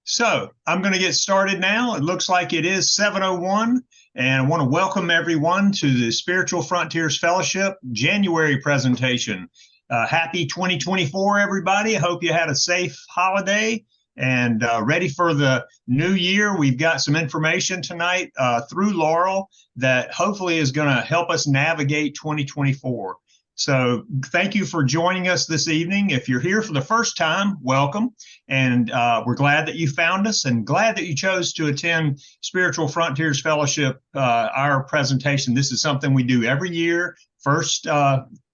So I'm going to get started now. It looks like it is 7:01, and I want to welcome everyone to the Spiritual Frontiers Fellowship January presentation. Happy 2024, everybody. I hope you had a safe holiday and ready for the new year. We've got some information tonight through Laurel that hopefully is going to help us navigate 2024. So thank you for joining us this evening. If you're here for the first time, welcome. And we're glad that you found us and glad that you chose to attend Spiritual Frontiers Fellowship, our presentation. This is something we do every year. First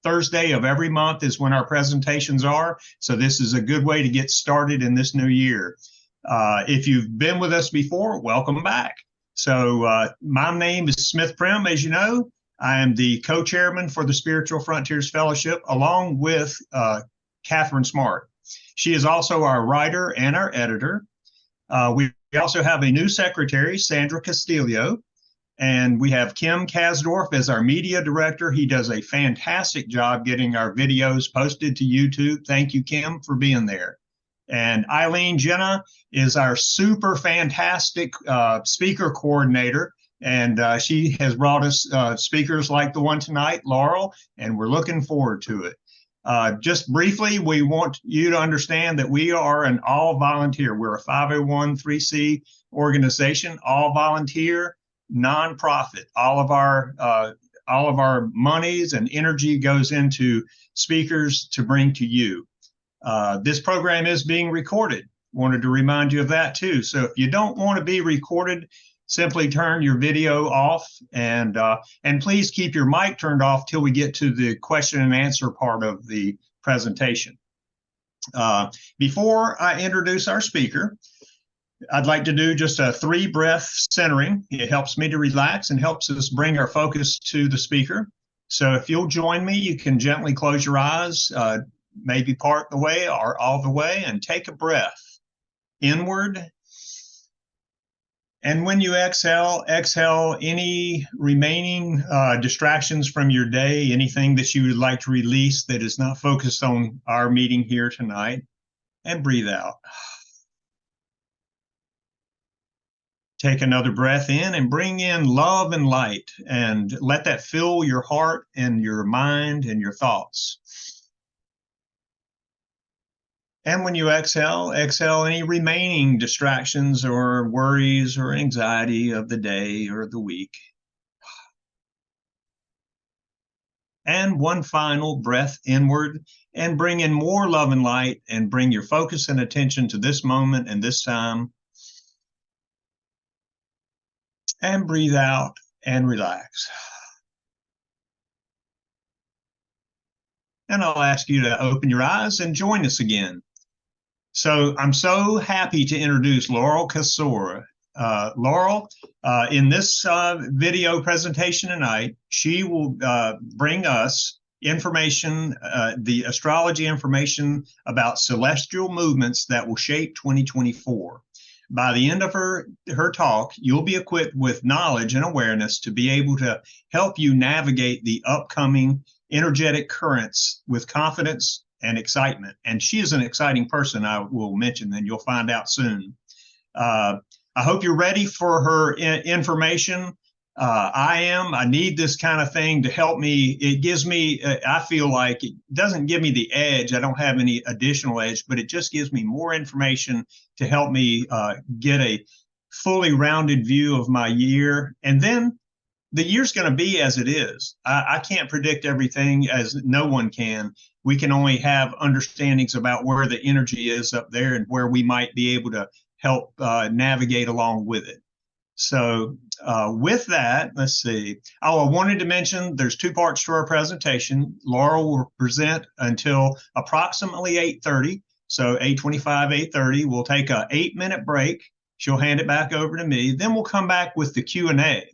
Thursday of every month is when our presentations are. So this is a good way to get started in this new year. If you've been with us before, welcome back. So my name is Smith Prim, as you know. I am the co-chairman for the Spiritual Frontiers Fellowship, along with Catherine Smart. She is also our writer and our editor. We also have a new secretary, Sandra Castillo, and we have Kim Kasdorf as our media director. He does a fantastic job getting our videos posted to YouTube. Thank you, Kim, for being there. And Eileen Jenna is our super fantastic speaker coordinator. And she has brought us speakers like the one tonight, Laurel, and we're looking forward to it. Just briefly, we want you to understand that we are an all-volunteer. We're a 501(c)(3) organization, all-volunteer, nonprofit. All of our monies and energy goes into speakers to bring to you. This program is being recorded. Wanted to remind you of that too. So if you don't want to be recorded, simply turn your video off and please keep your mic turned off till we get to the question and answer part of the presentation. Before I introduce our speaker, I'd like to do just a 3-breath centering. It helps me to relax and helps us bring our focus to the speaker. So if you'll join me, you can gently close your eyes, maybe part the way or all the way, and take a breath inward. And when you exhale any remaining distractions from your day, anything that you would like to release that is not focused on our meeting here tonight, and breathe out. Take another breath in and bring in love and light, and let that fill your heart and your mind and your thoughts. And when you exhale any remaining distractions or worries or anxiety of the day or the week. And one final breath inward and bring in more love and light and bring your focus and attention to this moment and this time. And breathe out and relax. And I'll ask you to open your eyes and join us again. So I'm so happy to introduce Laurel Kassor. Laurel, in this video presentation tonight, she will bring us information, the astrology information about celestial movements that will shape 2024. By the end of her talk, you'll be equipped with knowledge and awareness to be able to help you navigate the upcoming energetic currents with confidence and excitement. And she is an exciting person, I will mention, and you'll find out soon. I hope you're ready for her information. I am. I need this kind of thing to help me. It gives me, I feel like it doesn't give me the edge. I don't have any additional edge, but it just gives me more information to help me get a fully rounded view of my year. And then the year's going to be as it is. I can't predict everything, as no one can. We can only have understandings about where the energy is up there and where we might be able to help navigate along with it. So with that, let's see. Oh, I wanted to mention there's 2 parts to our presentation. Laurel will present until approximately 8:30. So 8:25, 8:30. We'll take a 8-minute break. She'll hand it back over to me. Then we'll come back with the Q&A.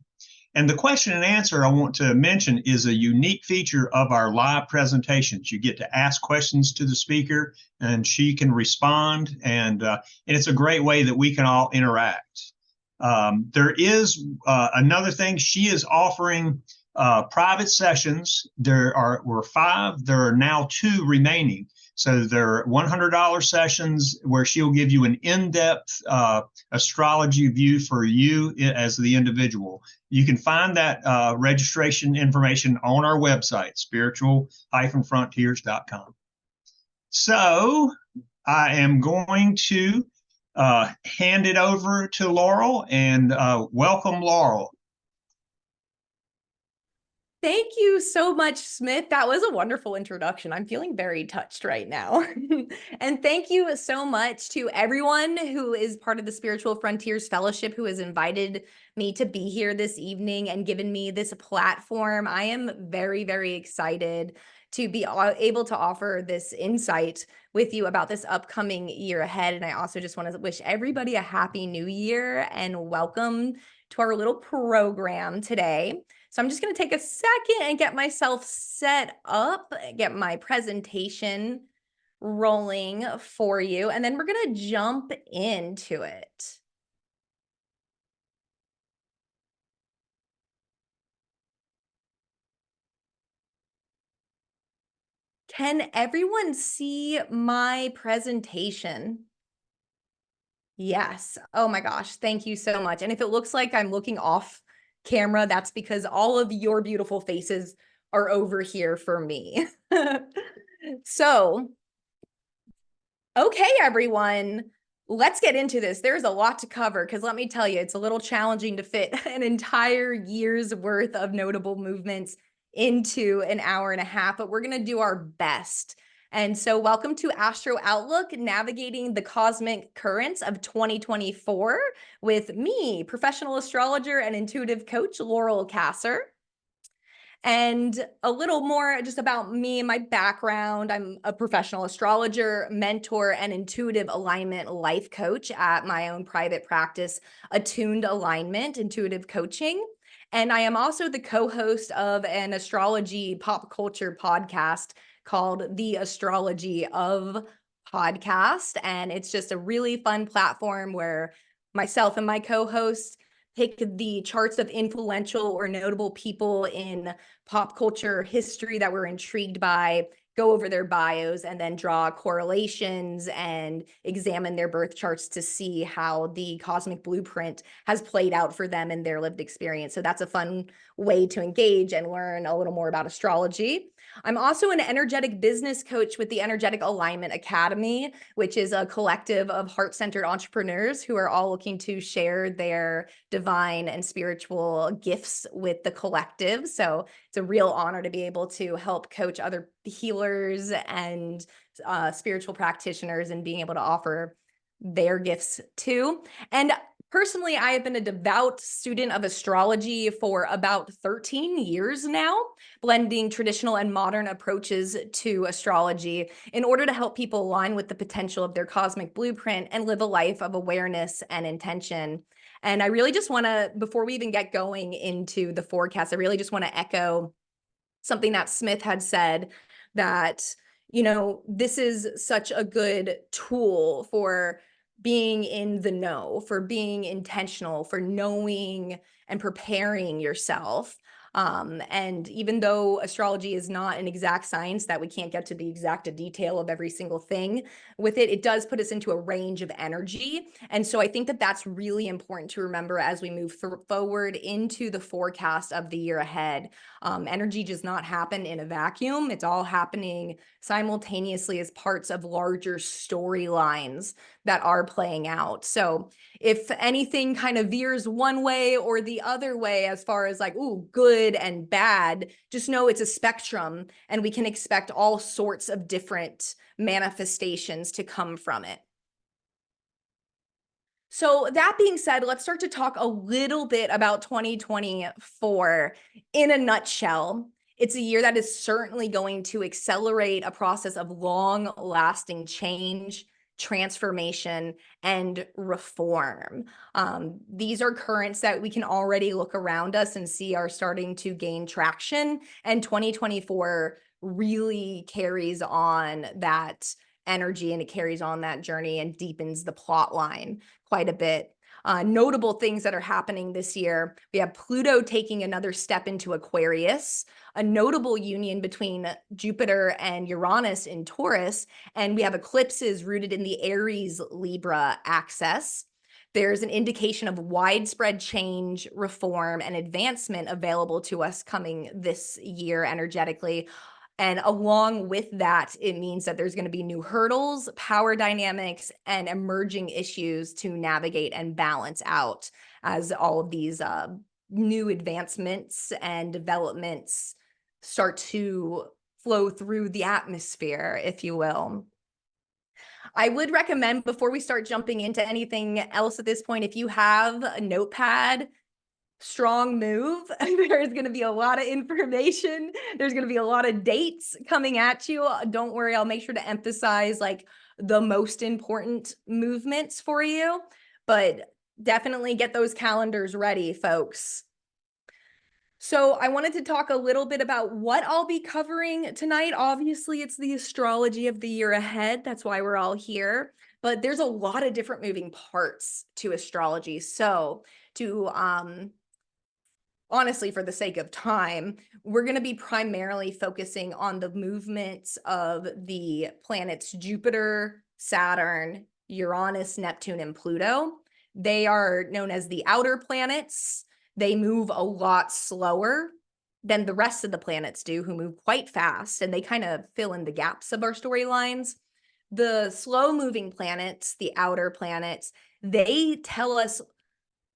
And the question and answer I want to mention is a unique feature of our live presentations. You get to ask questions to the speaker and she can respond. And it's a great way that we can all interact. There is another thing. She is offering private sessions. There were 5. There are now 2 remaining. So they're $100 sessions where she'll give you an in-depth astrology view for you as the individual. You can find that registration information on our website, spiritual-frontiers.com. So I am going to hand it over to Laurel, and welcome, Laurel. Thank you so much, Smith. That was a wonderful introduction. I'm feeling very touched right now. And thank you so much to everyone who is part of the Spiritual Frontiers Fellowship who has invited me to be here this evening and given me this platform. I am very, very excited to be able to offer this insight with you about this upcoming year ahead. And I also just want to wish everybody a happy new year and welcome to our little program today. So I'm just going to take a second and get myself set up, get my presentation rolling for you, and then we're going to jump into it. Can everyone see my presentation? Yes. Oh my gosh. Thank you so much. And if it looks like I'm looking off camera, that's because all of your beautiful faces are over here for me. So, okay, everyone, let's get into this. There's a lot to cover because let me tell you, it's a little challenging to fit an entire year's worth of notable movements into an hour and a half, but we're going to do our best. And so welcome to Astro Outlook, navigating the cosmic currents of 2024 with me, professional astrologer and intuitive coach, Laurel Kassor. And a little more just about me and my background. I'm a professional astrologer, mentor, and intuitive alignment life coach at my own private practice, Attuned Alignment Intuitive Coaching. And I am also the co-host of an astrology pop culture podcast called The Astrology of Podcast. And it's just a really fun platform where myself and my co-hosts pick the charts of influential or notable people in pop culture history that we're intrigued by, go over their bios, and then draw correlations and examine their birth charts to see how the cosmic blueprint has played out for them in their lived experience. So that's a fun way to engage and learn a little more about astrology. I'm also an energetic business coach with the Energetic Alignment Academy, which is a collective of heart-centered entrepreneurs who are all looking to share their divine and spiritual gifts with the collective. So it's a real honor to be able to help coach other healers and spiritual practitioners and being able to offer their gifts too. And personally, I have been a devout student of astrology for about 13 years now, blending traditional and modern approaches to astrology in order to help people align with the potential of their cosmic blueprint and live a life of awareness and intention. And I really just want to, before we even get going into the forecast, I really just want to echo something that Smith had said, that, you know, this is such a good tool for being in the know, for being intentional, for knowing and preparing yourself. And even though astrology is not an exact science that we can't get to the exact detail of every single thing with it, it does put us into a range of energy. And so I think that that's really important to remember as we move forward into the forecast of the year ahead. Energy does not happen in a vacuum. It's all happening simultaneously as parts of larger storylines that are playing out. So if anything kind of veers one way or the other way, as far as like, ooh, good and bad, just know it's a spectrum and we can expect all sorts of different manifestations to come from it. So that being said, let's start to talk a little bit about 2024 in a nutshell. It's a year that is certainly going to accelerate a process of long-lasting change, transformation, and reform. These are currents that we can already look around us and see are starting to gain traction, and 2024 really carries on that energy and it carries on that journey and deepens the plot line quite a bit. Notable things that are happening this year. We have Pluto taking another step into Aquarius, a notable union between Jupiter and Uranus in Taurus, and we have eclipses rooted in the Aries Libra axis. There's an indication of widespread change, reform, and advancement available to us coming this year energetically. And along with that, it means that there's going to be new hurdles, power dynamics, and emerging issues to navigate and balance out as all of these new advancements and developments start to flow through the atmosphere, if you will. I would recommend, before we start jumping into anything else at this point, if you have a notepad, strong move. There's going to be a lot of information. There's going to be a lot of dates coming at you. Don't worry, I'll make sure to emphasize like the most important movements for you, but definitely get those calendars ready, folks. So I wanted to talk a little bit about what I'll be covering tonight. Obviously, it's the astrology of the year ahead. That's why we're all here. But there's a lot of different moving parts to astrology. So to honestly, for the sake of time, we're going to be primarily focusing on the movements of the planets Jupiter, Saturn, Uranus, Neptune, and Pluto. They are known as the outer planets. They move a lot slower than the rest of the planets do, who move quite fast, and they kind of fill in the gaps of our storylines. The slow-moving planets, the outer planets, they tell us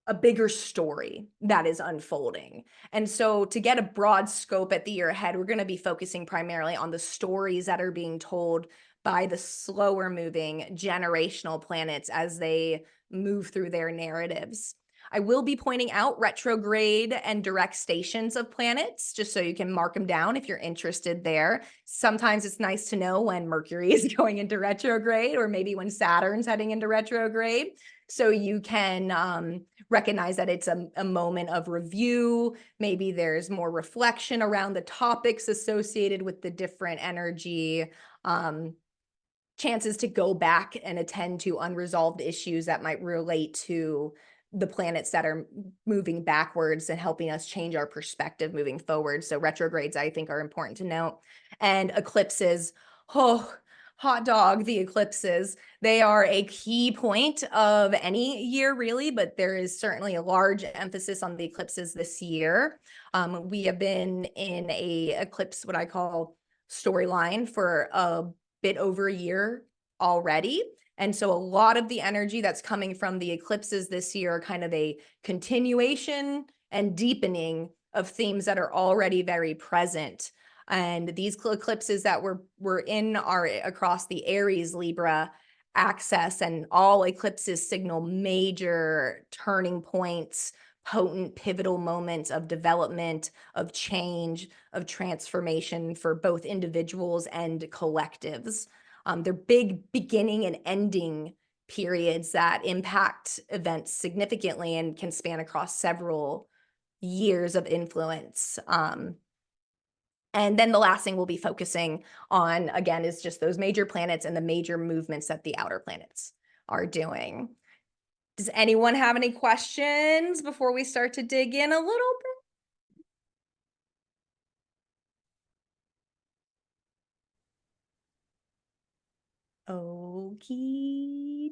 a bigger story that is unfolding. And so to get a broad scope at the year ahead, we're going to be focusing primarily on the stories that are being told by the slower moving generational planets as they move through their narratives. I will be pointing out retrograde and direct stations of planets, just so you can mark them down if you're interested there. Sometimes it's nice to know when Mercury is going into retrograde, or maybe when Saturn's heading into retrograde, so you can recognize that it's a moment of review. Maybe there's more reflection around the topics associated with the different energy, chances to go back and attend to unresolved issues that might relate to the planets that are moving backwards and helping us change our perspective moving forward. So retrogrades, I think, are important to note. And eclipses, oh, hot dog, the eclipses. They are a key point of any year, really, but there is certainly a large emphasis on the eclipses this year. We have been in a eclipse, what I call storyline, for a bit over a year already. And so a lot of the energy that's coming from the eclipses this year are kind of a continuation and deepening of themes that are already very present. And these eclipses that we're in are across the Aries Libra axis, and all eclipses signal major turning points, potent pivotal moments of development, of change, of transformation for both individuals and collectives. They're big beginning and ending periods that impact events significantly and can span across several years of influence. And then the last thing we'll be focusing on, again, is just those major planets and the major movements that the outer planets are doing. Does anyone have any questions before we start to dig in a little bit? Okie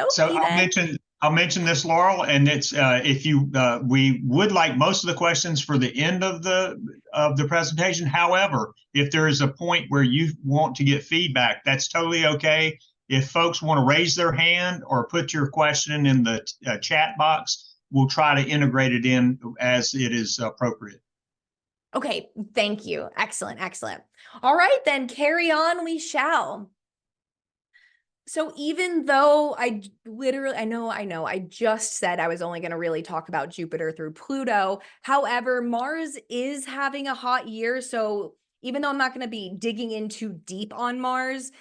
So dokie then. I'll mention this, Laurel, and it's if you we would like most of the questions for the end of the presentation. However, if there is a point where you want to get feedback, that's totally okay. If folks want to raise their hand or put your question in the chat box, we'll try to integrate it in as it is appropriate. Okay, thank you. Excellent, excellent. All right, then carry on we shall. So even though I just said I was only going to really talk about Jupiter through Pluto. However, Mars is having a hot year. So even though I'm not going to be digging in too deep on Mars,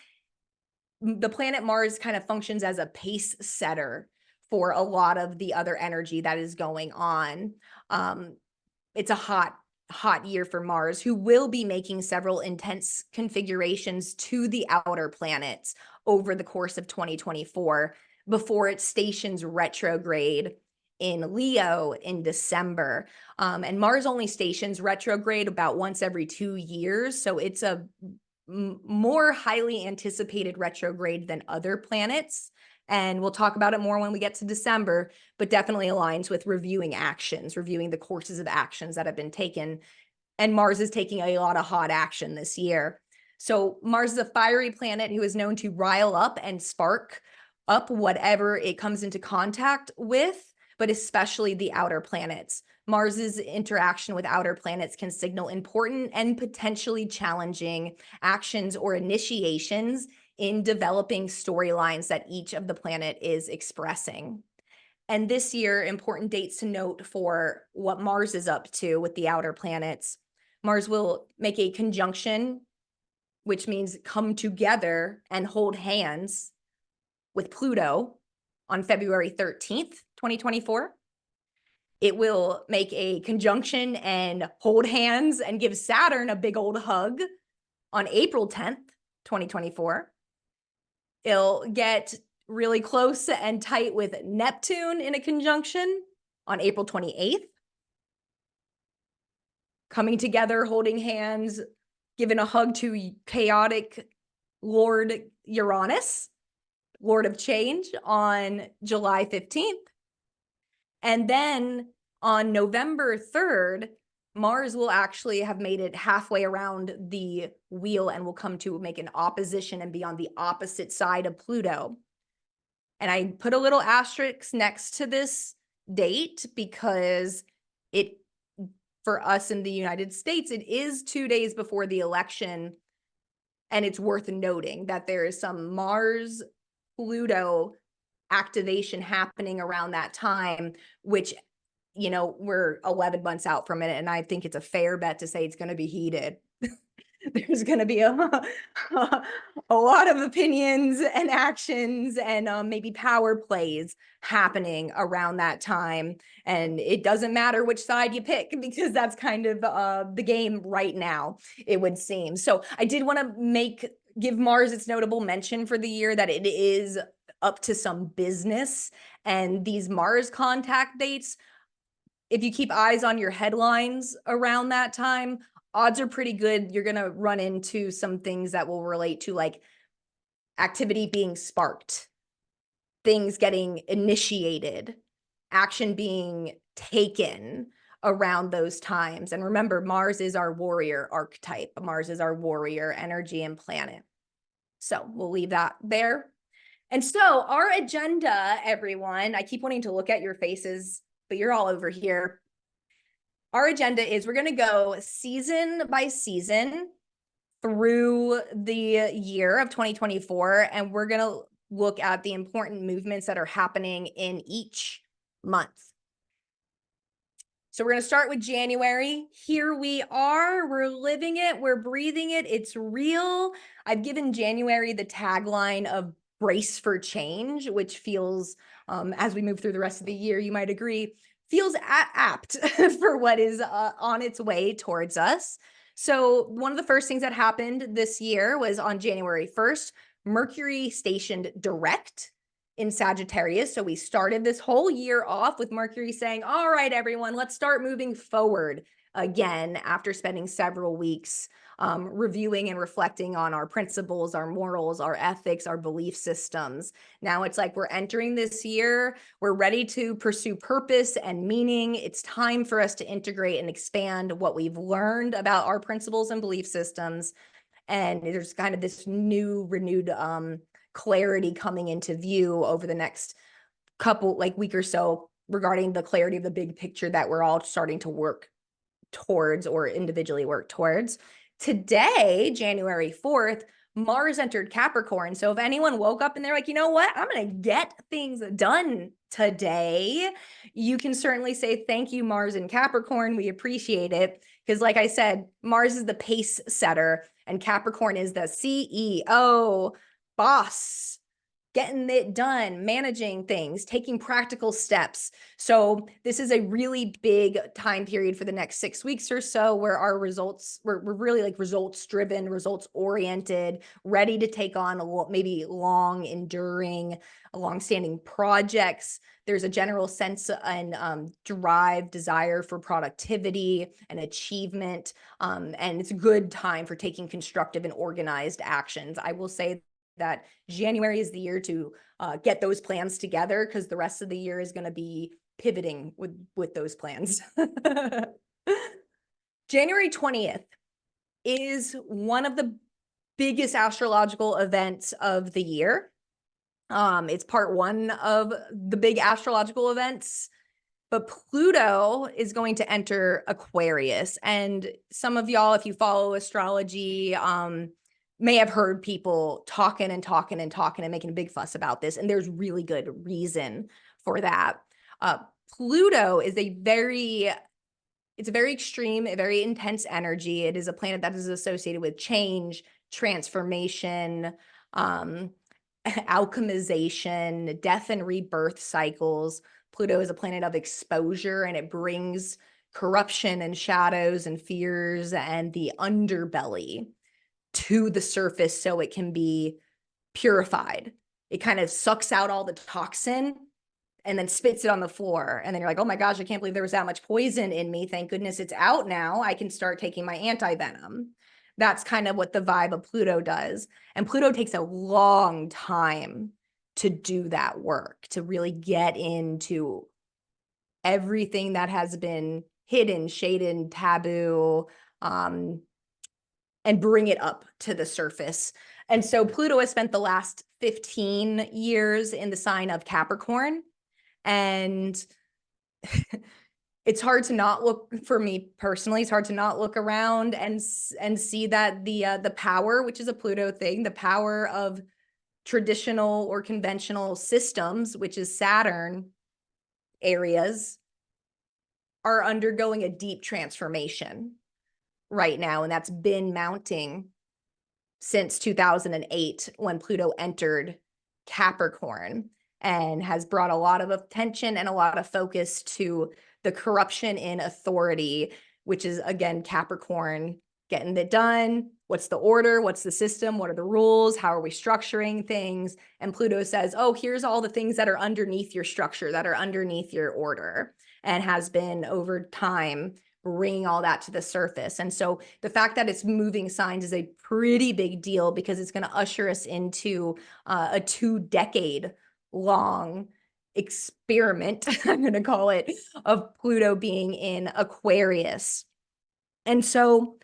the planet Mars kind of functions as a pace setter for a lot of the other energy that is going on. It's a hot year for Mars, who will be making several intense configurations to the outer planets over the course of 2024. before it stations retrograde in Leo in December. And Mars only stations retrograde about once every 2 years. So it's a more highly anticipated retrograde than other planets. And we'll talk about it more when we get to December, but definitely aligns with reviewing actions, reviewing the courses of actions that have been taken. And Mars is taking a lot of hot action this year. So Mars is a fiery planet who is known to rile up and spark up whatever it comes into contact with, but especially the outer planets. Mars's interaction with outer planets can signal important and potentially challenging actions or initiations in developing storylines that each of the planet is expressing. And this year, important dates to note for what Mars is up to with the outer planets. Mars will make a conjunction, which means come together and hold hands with Pluto on February 13th, 2024. It will make a conjunction and hold hands and give Saturn a big old hug on April 10th, 2024. It'll get really close and tight with Neptune in a conjunction on April 28th. Coming together, holding hands, giving a hug to chaotic Lord Uranus, Lord of Change, on July 15th. And then on November 3rd, Mars will actually have made it halfway around the wheel and will come to make an opposition and be on the opposite side of Pluto. And I put a little asterisk next to this date because it, for us in the United States, it is 2 days before the election. And it's worth noting that there is some Mars-Pluto activation happening around that time, which, you know, we're 11 months out from it. And I think it's a fair bet to say it's going to be heated. There's going to be a lot of opinions and actions and maybe power plays happening around that time. And it doesn't matter which side you pick because that's kind of the game right now, it would seem. So I did want to give Mars its notable mention for the year that it is up to some business. And these Mars contact dates, if you keep eyes on your headlines around that time, odds are pretty good you're going to run into some things that will relate to like activity being sparked, things getting initiated, action being taken around those times. And remember, Mars is our warrior archetype. Mars is our warrior energy and planet. So we'll leave that there. And so our agenda, everyone, I keep wanting to look at your faces, but you're all over here. Our agenda is we're going to go season by season through the year of 2024, and we're going to look at the important movements that are happening in each month. So we're going to start with January. Here we are. We're living it. We're breathing it. It's real. I've given January the tagline of brace for change, which feels, as we move through the rest of the year, you might agree, feels apt for what is on its way towards us. So one of the first things that happened this year was on January 1st, Mercury stationed direct in Sagittarius. So we started this whole year off with Mercury saying, all right, everyone, let's start moving forward again after spending several weeks reviewing and reflecting on our principles, our morals, our ethics, our belief systems. Now it's like we're entering this year. We're ready to pursue purpose and meaning. It's time for us to integrate and expand what we've learned about our principles and belief systems. And there's kind of this new renewed clarity coming into view over the next week or so regarding the clarity of the big picture that we're all starting to work towards or individually work towards. Today, January 4th, Mars entered Capricorn. So if anyone woke up and they're like, you know what, I'm going to get things done today, you can certainly say, thank you, Mars and Capricorn. We appreciate it. Because like I said, Mars is the pace setter and Capricorn is the CEO, boss, getting it done, managing things, taking practical steps. So this is a really big time period for the next 6 weeks or so where our results, we're really like results driven, results oriented, ready to take on maybe long enduring, long-standing projects. There's a general sense and drive, desire for productivity and achievement. And it's a good time for taking constructive and organized actions. I will say that January is the year to get those plans together, because the rest of the year is going to be pivoting with those plans. January 20th is one of the biggest astrological events of the year. It's part one of the big astrological events, but Pluto is going to enter Aquarius. And some of y'all, if you follow astrology, may have heard people talking and making a big fuss about this. And there's really good reason for that. Pluto is it's a very extreme, a very intense energy. It is a planet that is associated with change, transformation, alchemization, death and rebirth cycles. Pluto is a planet of exposure, and it brings corruption and shadows and fears and the underbelly to the surface so it can be purified. It kind of sucks out all the toxin and then spits it on the floor. And then you're like, oh my gosh, I can't believe there was that much poison in me. Thank goodness it's out now. I can start taking my anti-venom. That's kind of what the vibe of Pluto does. And Pluto takes a long time to do that work, to really get into everything that has been hidden, shaded, taboo, and bring it up to the surface. And so Pluto has spent the last 15 years in the sign of Capricorn. And it's hard to not look, for me personally, it's hard to not look around and see that the power, which is a Pluto thing, the power of traditional or conventional systems, which is Saturn areas, are undergoing a deep transformation right now. And that's been mounting since 2008 when Pluto entered Capricorn, and has brought a lot of attention and a lot of focus to the corruption in authority, which is, again, Capricorn getting it done. What's the order? What's the system? What are the rules? How are we structuring things? And Pluto says, oh, here's all the things that are underneath your structure, that are underneath your order, and has been over time bringing all that to the surface. And so the fact that it's moving signs is a pretty big deal, because it's going to usher us into a 2-decade long experiment, I'm going to call it, of Pluto being in Aquarius. And so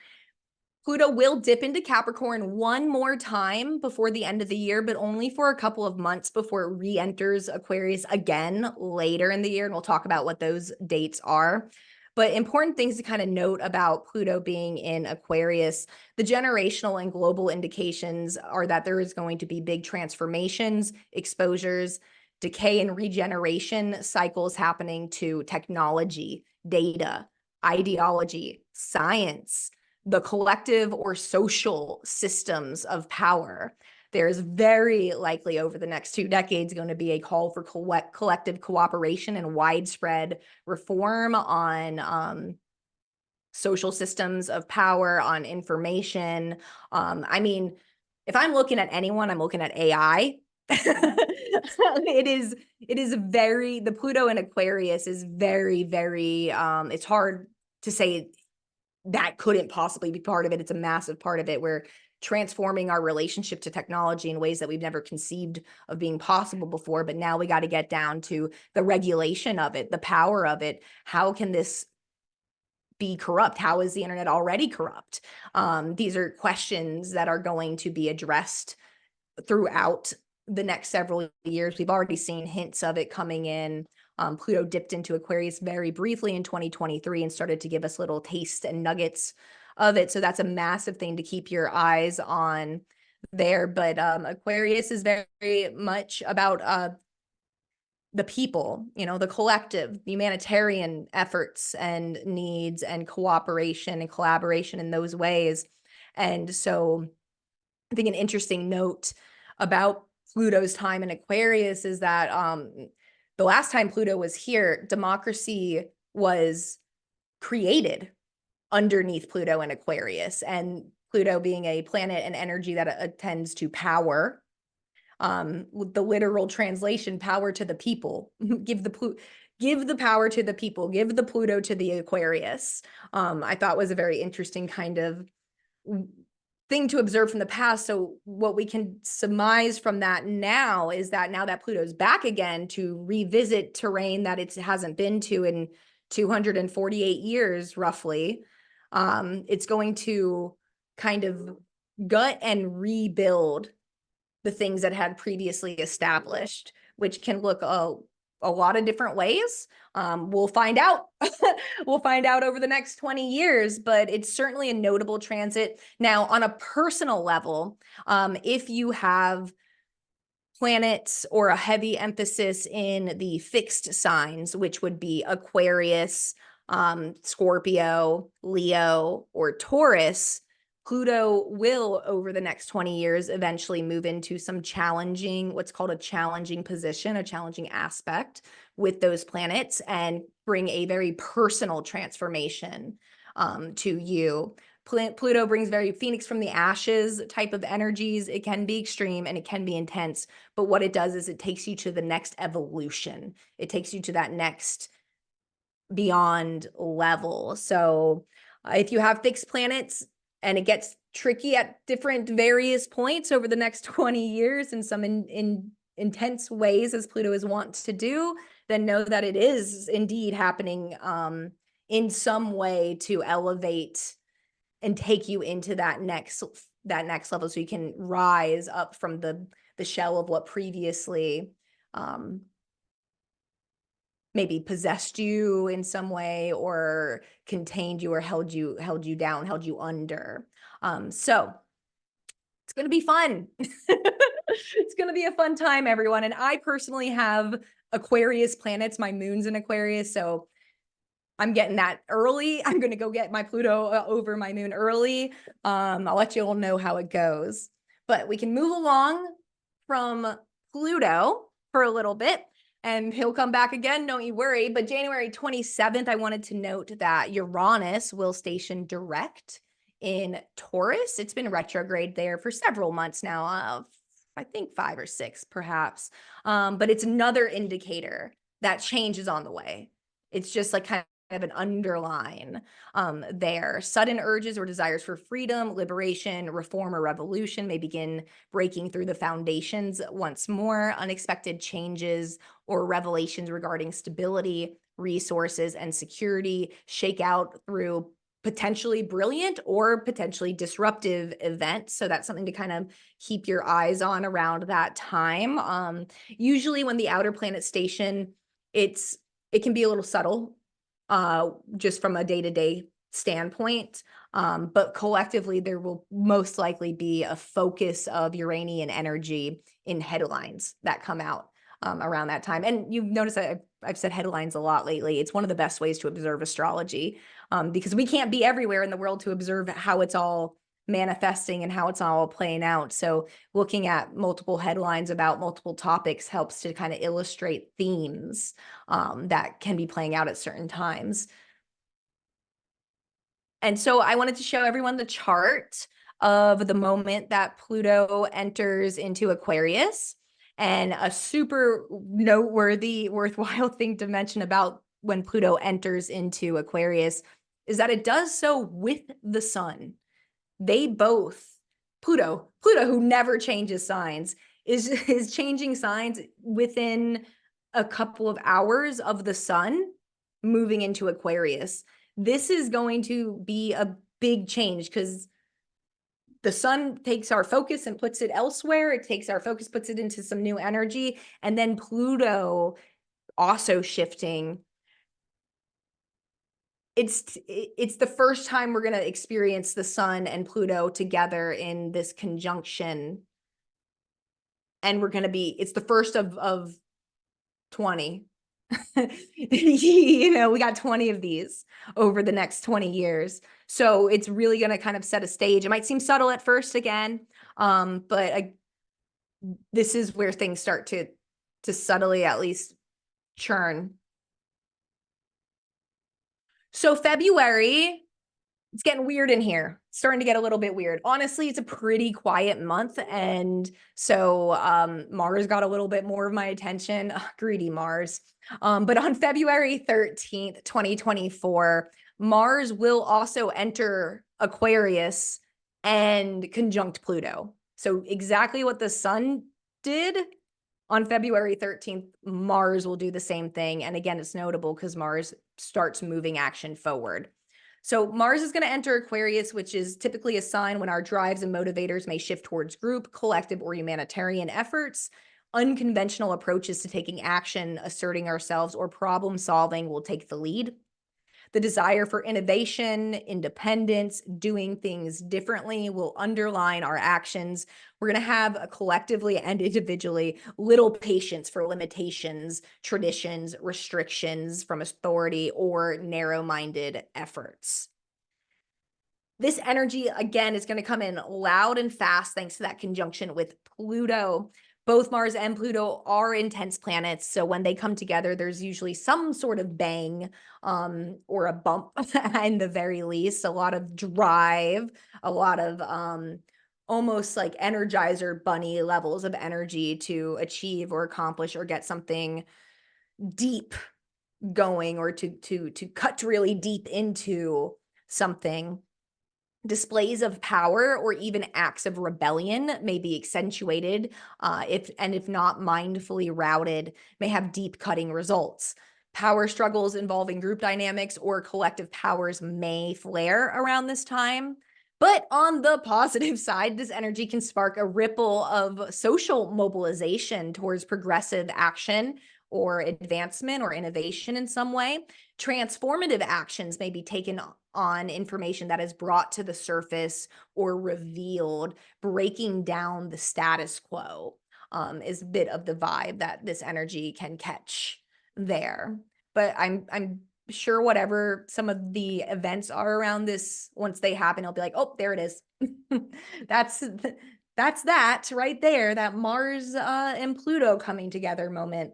Pluto will dip into Capricorn one more time before the end of the year, but only for a couple of months before it re-enters Aquarius again later in the year. And we'll talk about what those dates are. But important things to kind of note about Pluto being in Aquarius: the generational and global indications are that there is going to be big transformations, exposures, decay and regeneration cycles happening to technology, data, ideology, science, the collective or social systems of power. There's very likely over the next 2 decades going to be a call for collective cooperation and widespread reform on social systems of power, on information. I mean, if I'm looking at anyone, I'm looking at AI. It is very, the Pluto in Aquarius is very, very, it's hard to say that couldn't possibly be part of it. It's a massive part of it. We're transforming our relationship to technology in ways that we've never conceived of being possible before. But now we got to get down to the regulation of it, the power of it. How can this be corrupt? How is the internet already corrupt? These are questions that are going to be addressed throughout the next several years. We've already seen hints of it coming in. Pluto dipped into Aquarius very briefly in 2023 and started to give us little tastes and nuggets of it. So that's a massive thing to keep your eyes on there. But Aquarius is very much about the people, the collective, humanitarian efforts and needs and cooperation and collaboration in those ways. And so I think an interesting note about Pluto's time in Aquarius is that the last time Pluto was here, democracy was created underneath Pluto in Aquarius, and Pluto being a planet and energy that attends to power. With the literal translation, power to the people. Give the power to the people. Give the Pluto to the Aquarius. I thought was a very interesting kind of thing to observe from the past. So what we can surmise from that now is that now that Pluto's back again to revisit terrain that it hasn't been to in 248 years, roughly, it's going to kind of gut and rebuild the things that had previously established, which can look a lot of different ways. We'll find out. We'll find out over the next 20 years, but it's certainly a notable transit. Now, on a personal level, if you have planets or a heavy emphasis in the fixed signs, which would be Aquarius, Scorpio, Leo, or Taurus, Pluto will, over the next 20 years, eventually move into some challenging, what's called a challenging position, a challenging aspect with those planets, and bring a very personal transformation to you. Pluto brings very Phoenix from the ashes type of energies. It can be extreme and it can be intense, but what it does is it takes you to the next evolution. It takes you to that next beyond level. So if you have fixed planets, and it gets tricky at different various points over the next 20 years in some in intense ways, as Pluto is wont to do, then know that it is indeed happening in some way to elevate and take you into that next level, so you can rise up from the shell of what previously maybe possessed you in some way, or contained you, or held you down, held you under. So it's going to be fun. It's going to be a fun time, everyone. And I personally have Aquarius planets. My moon's in Aquarius, so I'm getting that early. I'm going to go get my Pluto over my moon early. I'll let you all know how it goes. But we can move along from Pluto for a little bit, and he'll come back again, don't you worry. But January 27th, I wanted to note that Uranus will station direct in Taurus. It's been retrograde there for several months now, I think 5 or 6 perhaps. But it's another indicator that change is on the way. It's just like kind of an underline there. Sudden urges or desires for freedom, liberation, reform, or revolution may begin breaking through the foundations once more. Unexpected changes or revelations regarding stability, resources, and security shake out through potentially brilliant or potentially disruptive events. So that's something to kind of keep your eyes on around that time. Usually when the outer planet station, it can be a little subtle, just from a day-to-day standpoint. But collectively, there will most likely be a focus of Uranian energy in headlines that come out around that time. And you've noticed that I've said headlines a lot lately. It's one of the best ways to observe astrology, because we can't be everywhere in the world to observe how it's all manifesting and how it's all playing out. So looking at multiple headlines about multiple topics helps to kind of illustrate themes that can be playing out at certain times. And so I wanted to show everyone the chart of the moment that Pluto enters into Aquarius. And a super noteworthy, worthwhile thing to mention about when Pluto enters into Aquarius is that it does so with the sun. They both, Pluto, who never changes signs, is changing signs within a couple of hours of the sun moving into Aquarius. This is going to be a big change because the sun takes our focus and puts it elsewhere. It takes our focus, puts it into some new energy. And then Pluto also shifting. It's the first time we're going to experience the sun and Pluto together in this conjunction. And it's the first of 20. We got 20 of these over the next 20 years. So it's really going to kind of set a stage. It might seem subtle at first again, but this is where things start to subtly at least churn. So February, it's getting weird in here. It's starting to get a little bit weird. Honestly, it's a pretty quiet month. And so Mars got a little bit more of my attention. Ugh, greedy Mars. But on February 13th, 2024, Mars will also enter Aquarius and conjunct Pluto. So exactly what the sun did on February 13th, Mars will do the same thing. And again, it's notable because Mars starts moving action forward. So Mars is going to enter Aquarius, which is typically a sign when our drives and motivators may shift towards group, collective, or humanitarian efforts. Unconventional approaches to taking action, asserting ourselves, or problem solving will take the lead. The desire for innovation, independence, doing things differently will underline our actions. We're going to have collectively and individually little patience for limitations, traditions, restrictions from authority, or narrow-minded efforts. This energy, again, is going to come in loud and fast thanks to that conjunction with Pluto. Both Mars and Pluto are intense planets, so when they come together, there's usually some sort of bang or a bump in the very least, a lot of drive, a lot of almost like Energizer bunny levels of energy to achieve or accomplish or get something deep going or to cut really deep into something. Displays of power or even acts of rebellion may be accentuated, if not mindfully routed, may have deep cutting results. Power struggles involving group dynamics or collective powers may flare around this time. But on the positive side, this energy can spark a ripple of social mobilization towards progressive action or advancement or innovation in some way. Transformative actions may be taken on information that is brought to the surface or revealed, breaking down the status quo is a bit of the vibe that this energy can catch there. But I'm sure whatever some of the events are around this, once they happen, I'll be like, oh, there it is. That's that right there, that Mars and Pluto coming together moment.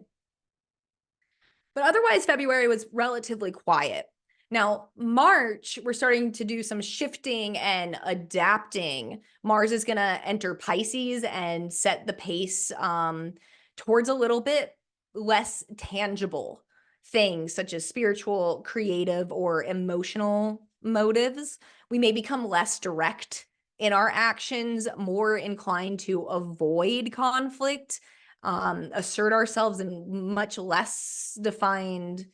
But otherwise, February was relatively quiet. Now, March, we're starting to do some shifting and adapting. Mars is going to enter Pisces and set the pace towards a little bit less tangible things, such as spiritual, creative, or emotional motives. We may become less direct in our actions, more inclined to avoid conflict, assert ourselves in much less defined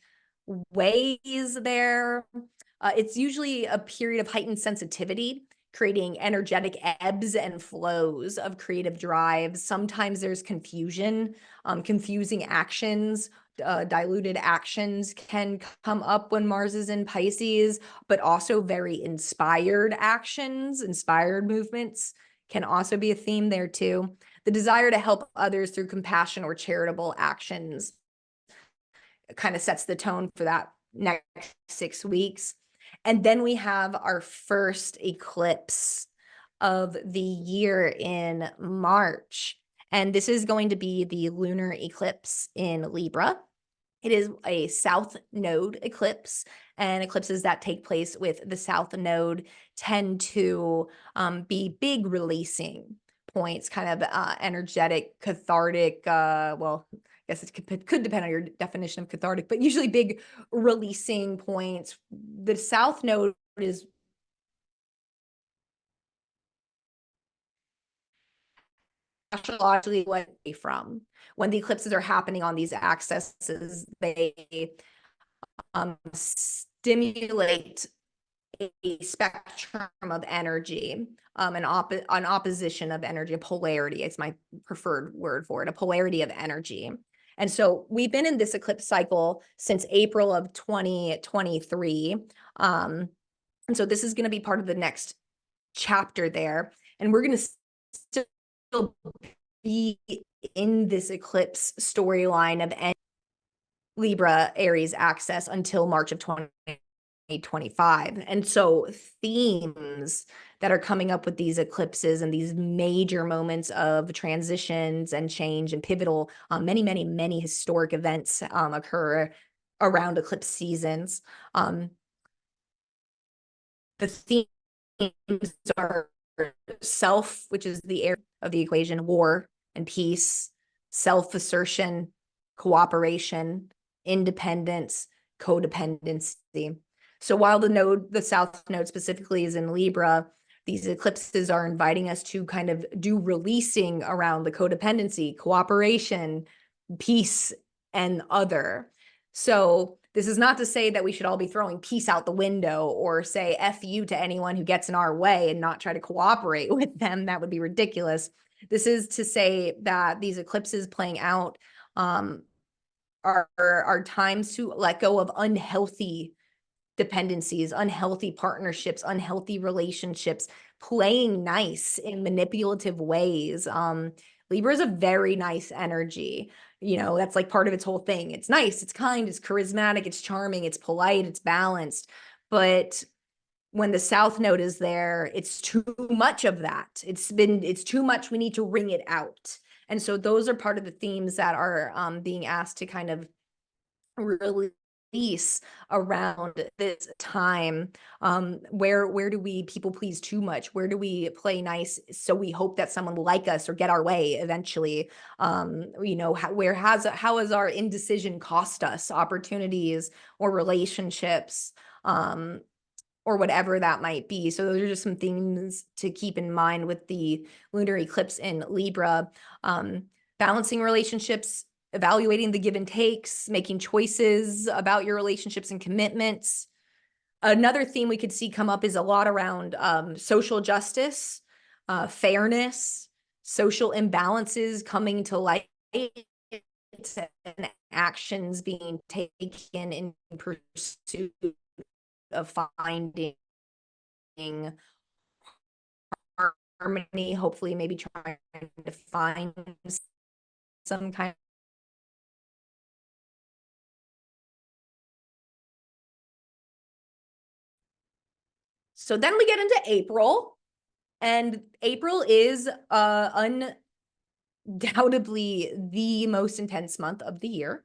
ways there. It's usually a period of heightened sensitivity, creating energetic ebbs and flows of creative drives. Sometimes there's confusion, confusing actions, diluted actions can come up when Mars is in Pisces, but also very inspired actions, inspired movements can also be a theme there too. The desire to help others through compassion or charitable actions kind of sets the tone for that next 6 weeks. And then we have our first eclipse of the year in March. And this is going to be the lunar eclipse in Libra. It is a south node eclipse, and eclipses that take place with the south node tend to be big releasing points, kind of energetic, cathartic, well, I guess it could depend on your definition of cathartic, but usually big releasing points. The south node is astrologically what from. When the eclipses are happening on these axes, they stimulate a spectrum of energy, an opposition of energy, a polarity. It's my preferred word for it, a polarity of energy. And so we've been in this eclipse cycle since April of 2023. And so this is going to be part of the next chapter there. And we're going to still be in this eclipse storyline of Libra Aries axis until March of 2024. 2025. And so themes that are coming up with these eclipses and these major moments of transitions and change and pivotal, many historic events occur around eclipse seasons. The themes are self, which is the area of the equation, war and peace, self-assertion, cooperation, independence, codependency. So while the South Node specifically is in Libra, these eclipses are inviting us to kind of do releasing around the codependency, cooperation, peace, and other. So this is not to say that we should all be throwing peace out the window or say F you to anyone who gets in our way and not try to cooperate with them. That would be ridiculous. This is to say that these eclipses playing out are times to let go of unhealthy dependencies, unhealthy partnerships, unhealthy relationships, playing nice in manipulative ways. Libra is a very nice energy. You know, that's like part of its whole thing. It's nice, it's kind, it's charismatic, it's charming, it's polite, it's balanced. But when the South Node is there, it's too much of that. It's too much. We need to wring it out. And so those are part of the themes that are being asked to kind of release around this time. Where do we people please too much? Where do we play nice so we hope that someone will like us or get our way eventually? You know, how has our indecision cost us opportunities or relationships? Or whatever that might be. So those are just some things to keep in mind with the lunar eclipse in Libra. Balancing relationships, evaluating the give and takes, making choices about your relationships and commitments. Another theme we could see come up is a lot around social justice, fairness, social imbalances coming to light, and actions being taken in pursuit of finding harmony, hopefully maybe trying to find some kind So then we get into April, and April is undoubtedly the most intense month of the year.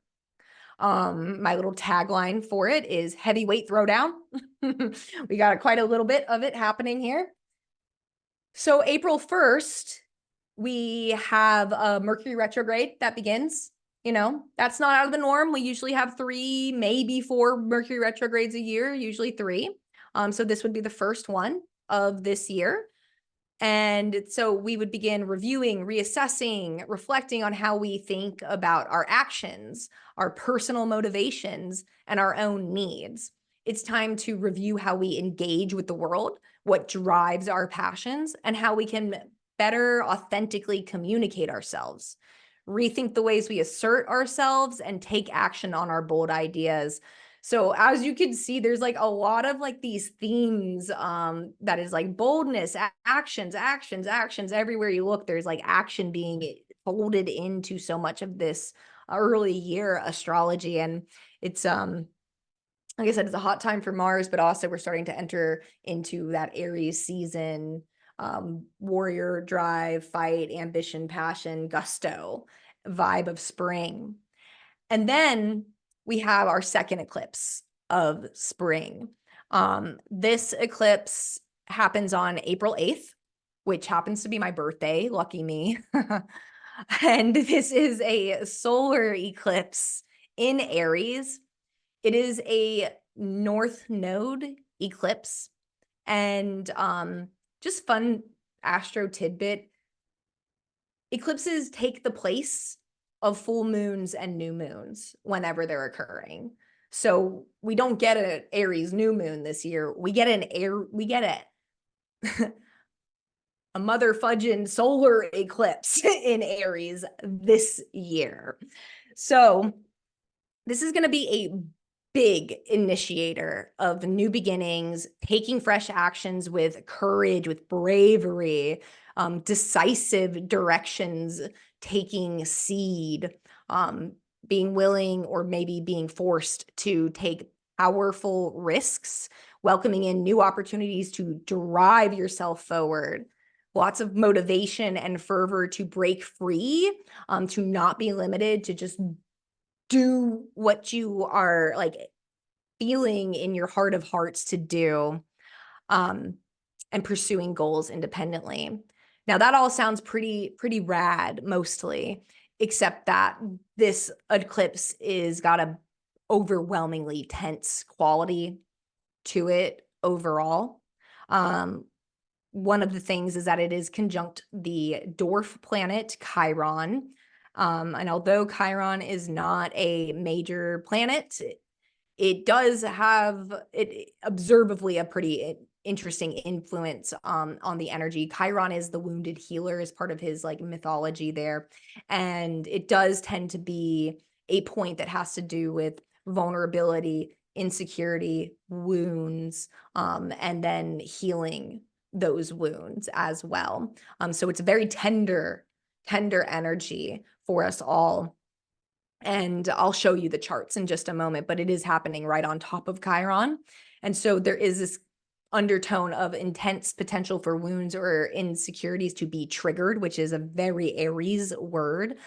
My little tagline for it is heavyweight throwdown. We got quite a little bit of it happening here. So April 1st, we have a Mercury retrograde that begins. You know, that's not out of the norm. We usually have 3, maybe 4 Mercury retrogrades a year, usually 3. So this would be the first one of this year. And so we would begin reviewing, reassessing, reflecting on how we think about our actions, our personal motivations, and our own needs. It's time to review how we engage with the world, what drives our passions, and how we can better authentically communicate ourselves. Rethink the ways we assert ourselves and take action on our bold ideas. So as you can see, there's like a lot of like these themes that is like boldness, actions everywhere you look. There's like action being folded into so much of this early year astrology. And it's like I said, it's a hot time for Mars, but also we're starting to enter into that Aries season, warrior drive, fight, ambition, passion, gusto vibe of spring. And then we have our second eclipse of spring. This eclipse happens on April 8th, which happens to be my birthday. Lucky me. And this is a solar eclipse in Aries. It is a North Node eclipse. And just fun astro tidbit, eclipses take the place of full moons and new moons whenever they're occurring. So we don't get an Aries new moon this year. We get a mother fudging solar eclipse in Aries this year. So this is going to be a big initiator of new beginnings, taking fresh actions with courage, with bravery, decisive directions, taking seed, being willing or maybe being forced to take powerful risks, welcoming in new opportunities to drive yourself forward, lots of motivation and fervor to break free, to not be limited, to just do what you are like feeling in your heart of hearts to do, and pursuing goals independently. Now that all sounds pretty rad mostly, except that this eclipse is got a overwhelmingly tense quality to it overall. One of the things is that it is conjunct the dwarf planet Chiron. And although Chiron is not a major planet, it does have it observably a pretty interesting influence on the energy. Chiron is the wounded healer as part of his like mythology there. And it does tend to be a point that has to do with vulnerability, insecurity, wounds, and then healing those wounds as well. So it's a very tender energy for us all. And I'll show you the charts in just a moment, but it is happening right on top of Chiron. And so there is this undertone of intense potential for wounds or insecurities to be triggered, which is a very Aries word,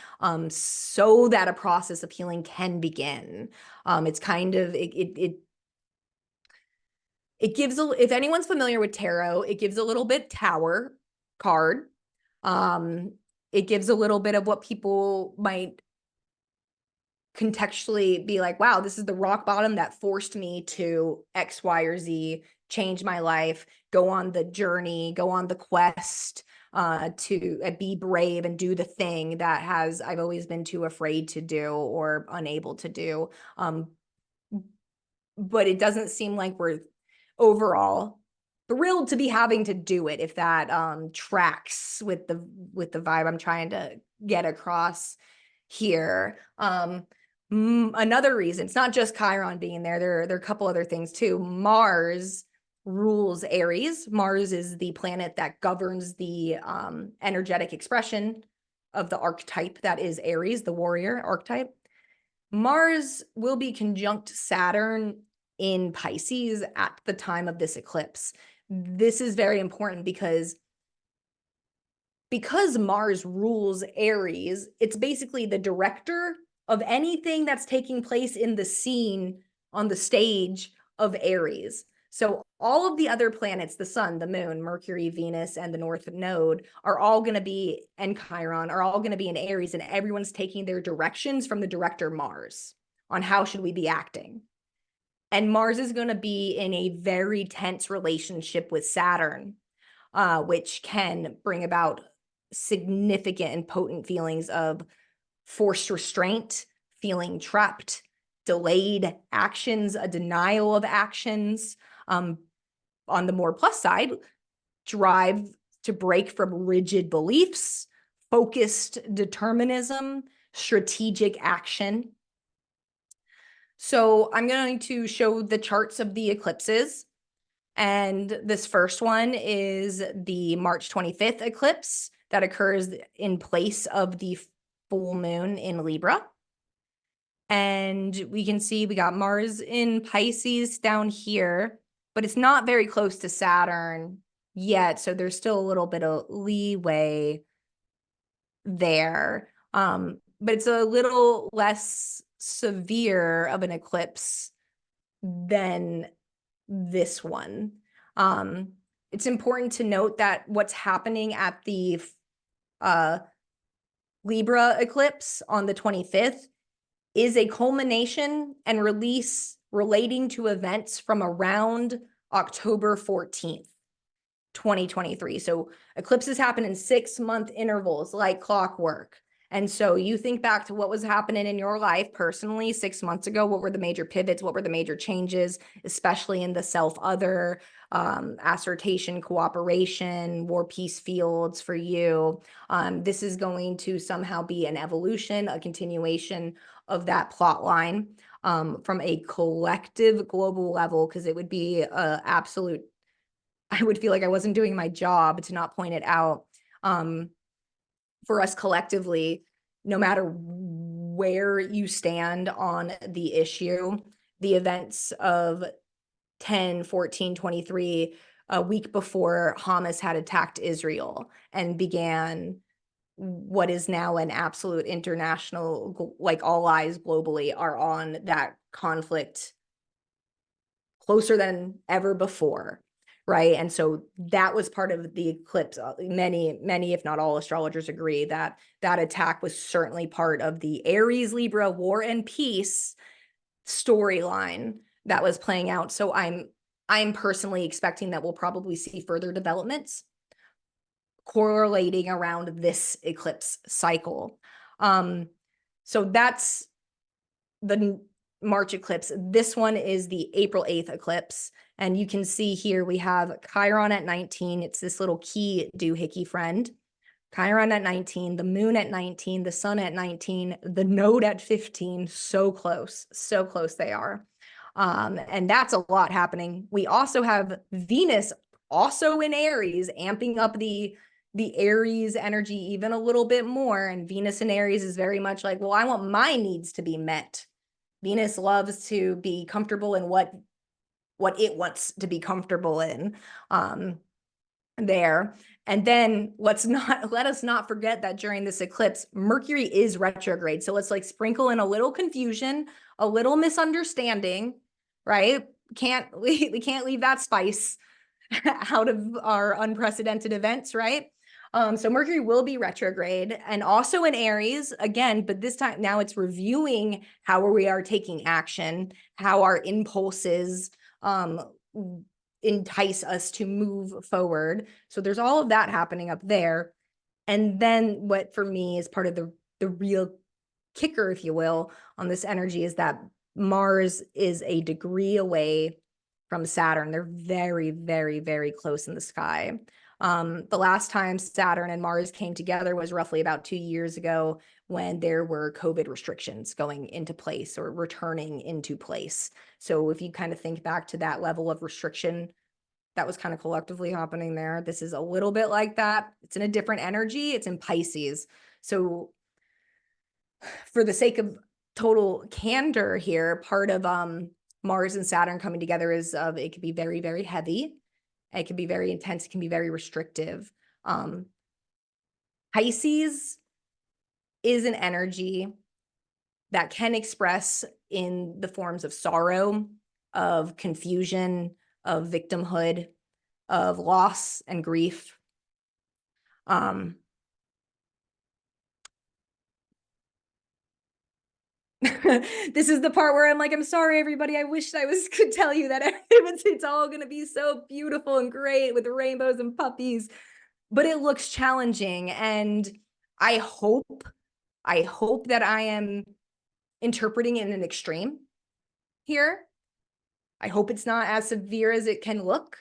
so that a process of healing can begin. It's kind of, it gives, if anyone's familiar with tarot, it gives a little bit Tower card. It gives a little bit of what people might contextually be like, wow, this is the rock bottom that forced me to X, Y, or Z, change my life, go on the journey, go on the quest, to be brave and do the thing that I've always been too afraid to do or unable to do. But it doesn't seem like we're overall thrilled to be having to do it, if that tracks with the vibe I'm trying to get across here. Another reason, it's not just Chiron being there. There are a couple other things too. Mars rules Aries. Mars is the planet that governs the energetic expression of the archetype that is Aries, the warrior archetype. Mars will be conjunct Saturn in Pisces at the time of this eclipse. This is very important because Mars rules Aries, it's basically the director of anything that's taking place in the scene on the stage of Aries. So all of the other planets, the sun, the moon, Mercury, Venus, and the North Node are all going to be, and Chiron are all going to be in Aries, and everyone's taking their directions from the director Mars on how should we be acting. And Mars is going to be in a very tense relationship with Saturn, which can bring about significant and potent feelings of forced restraint, feeling trapped, delayed actions, a denial of actions. On the more plus side, drive to break from rigid beliefs, focused determinism, strategic action. So I'm going to show the charts of the eclipses. And this first one is the March 25th eclipse that occurs in place of the full moon in Libra. And we can see we got Mars in Pisces down here, but it's not very close to Saturn yet. So there's still a little bit of leeway there. But it's a little less severe of an eclipse than this one. It's important to note that what's happening at the Libra eclipse on the 25th is a culmination and release relating to events from around October 14th, 2023. So eclipses happen in 6-month intervals like clockwork. And so you think back to what was happening in your life personally 6 months ago. What were the major pivots? What were the major changes, especially in the self-other, assertion, cooperation, war, peace fields for you? This is going to somehow be an evolution, a continuation of that plot line from a collective global level, because it would be absolute, I would feel like I wasn't doing my job to not point it out. For us collectively, no matter where you stand on the issue, the events of 10/14/23, a week before Hamas had attacked Israel and began what is now an absolute international, like all eyes globally are on that conflict closer than ever before, right? And so that was part of the eclipse. Many, if not all astrologers agree that that attack was certainly part of the Aries Libra War and Peace storyline that was playing out. So I'm personally expecting that we'll probably see further developments correlating around this eclipse cycle. So that's the March eclipse. This one is the April 8th eclipse. And you can see here we have Chiron at 19. It's this little key doohickey friend. Chiron at 19, the moon at 19, the sun at 19, the node at 15. So close they are. And that's a lot happening. We also have Venus also in Aries, amping up the Aries energy even a little bit more. And Venus in Aries is very much like, well, I want my needs to be met. Venus loves to be comfortable in what it wants to be comfortable in there. And then let us not forget that during this eclipse, Mercury is retrograde. So let's like sprinkle in a little confusion, a little misunderstanding, right? We can't leave that spice out of our unprecedented events, right? So Mercury will be retrograde and also in Aries again, but this time now it's reviewing how we are taking action, how our impulses entice us to move forward. So there's all of that happening up there. And then what for me is part of the real kicker, if you will, on this energy is that Mars is a degree away from Saturn. They're very, very, very close in the sky. The last time Saturn and Mars came together was roughly about 2 years ago when there were COVID restrictions going into place or returning into place. So if you kind of think back to that level of restriction that was kind of collectively happening there, this is a little bit like that. It's in a different energy. It's in Pisces. So for the sake of total candor here, part of Mars and Saturn coming together is it could be very, very heavy. It can be very intense. It can be very restrictive. Pisces is an energy that can express in the forms of sorrow, of confusion, of victimhood, of loss and grief. This is the part where I'm like, I'm sorry, everybody. I wish I could tell you that it's all going to be so beautiful and great with rainbows and puppies, but it looks challenging. And I hope that I am interpreting in an extreme here. I hope it's not as severe as it can look,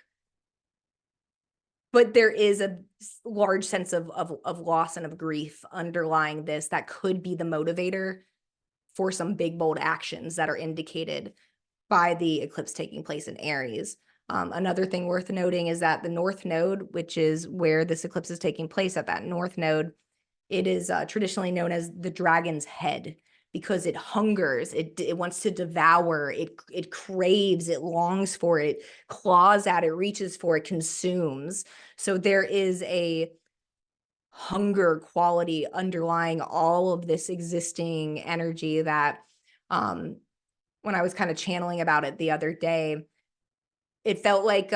but there is a large sense of loss and of grief underlying this that could be the motivator for some big, bold actions that are indicated by the eclipse taking place in Aries. Another thing worth noting is that the North Node, which is where this eclipse is taking place at that North Node, it is traditionally known as the dragon's head because it hungers, it wants to devour, it craves, it longs for it, claws at it, reaches for it, consumes. So there is a hunger quality underlying all of this existing energy that when I was kind of channeling about it the other day, it felt like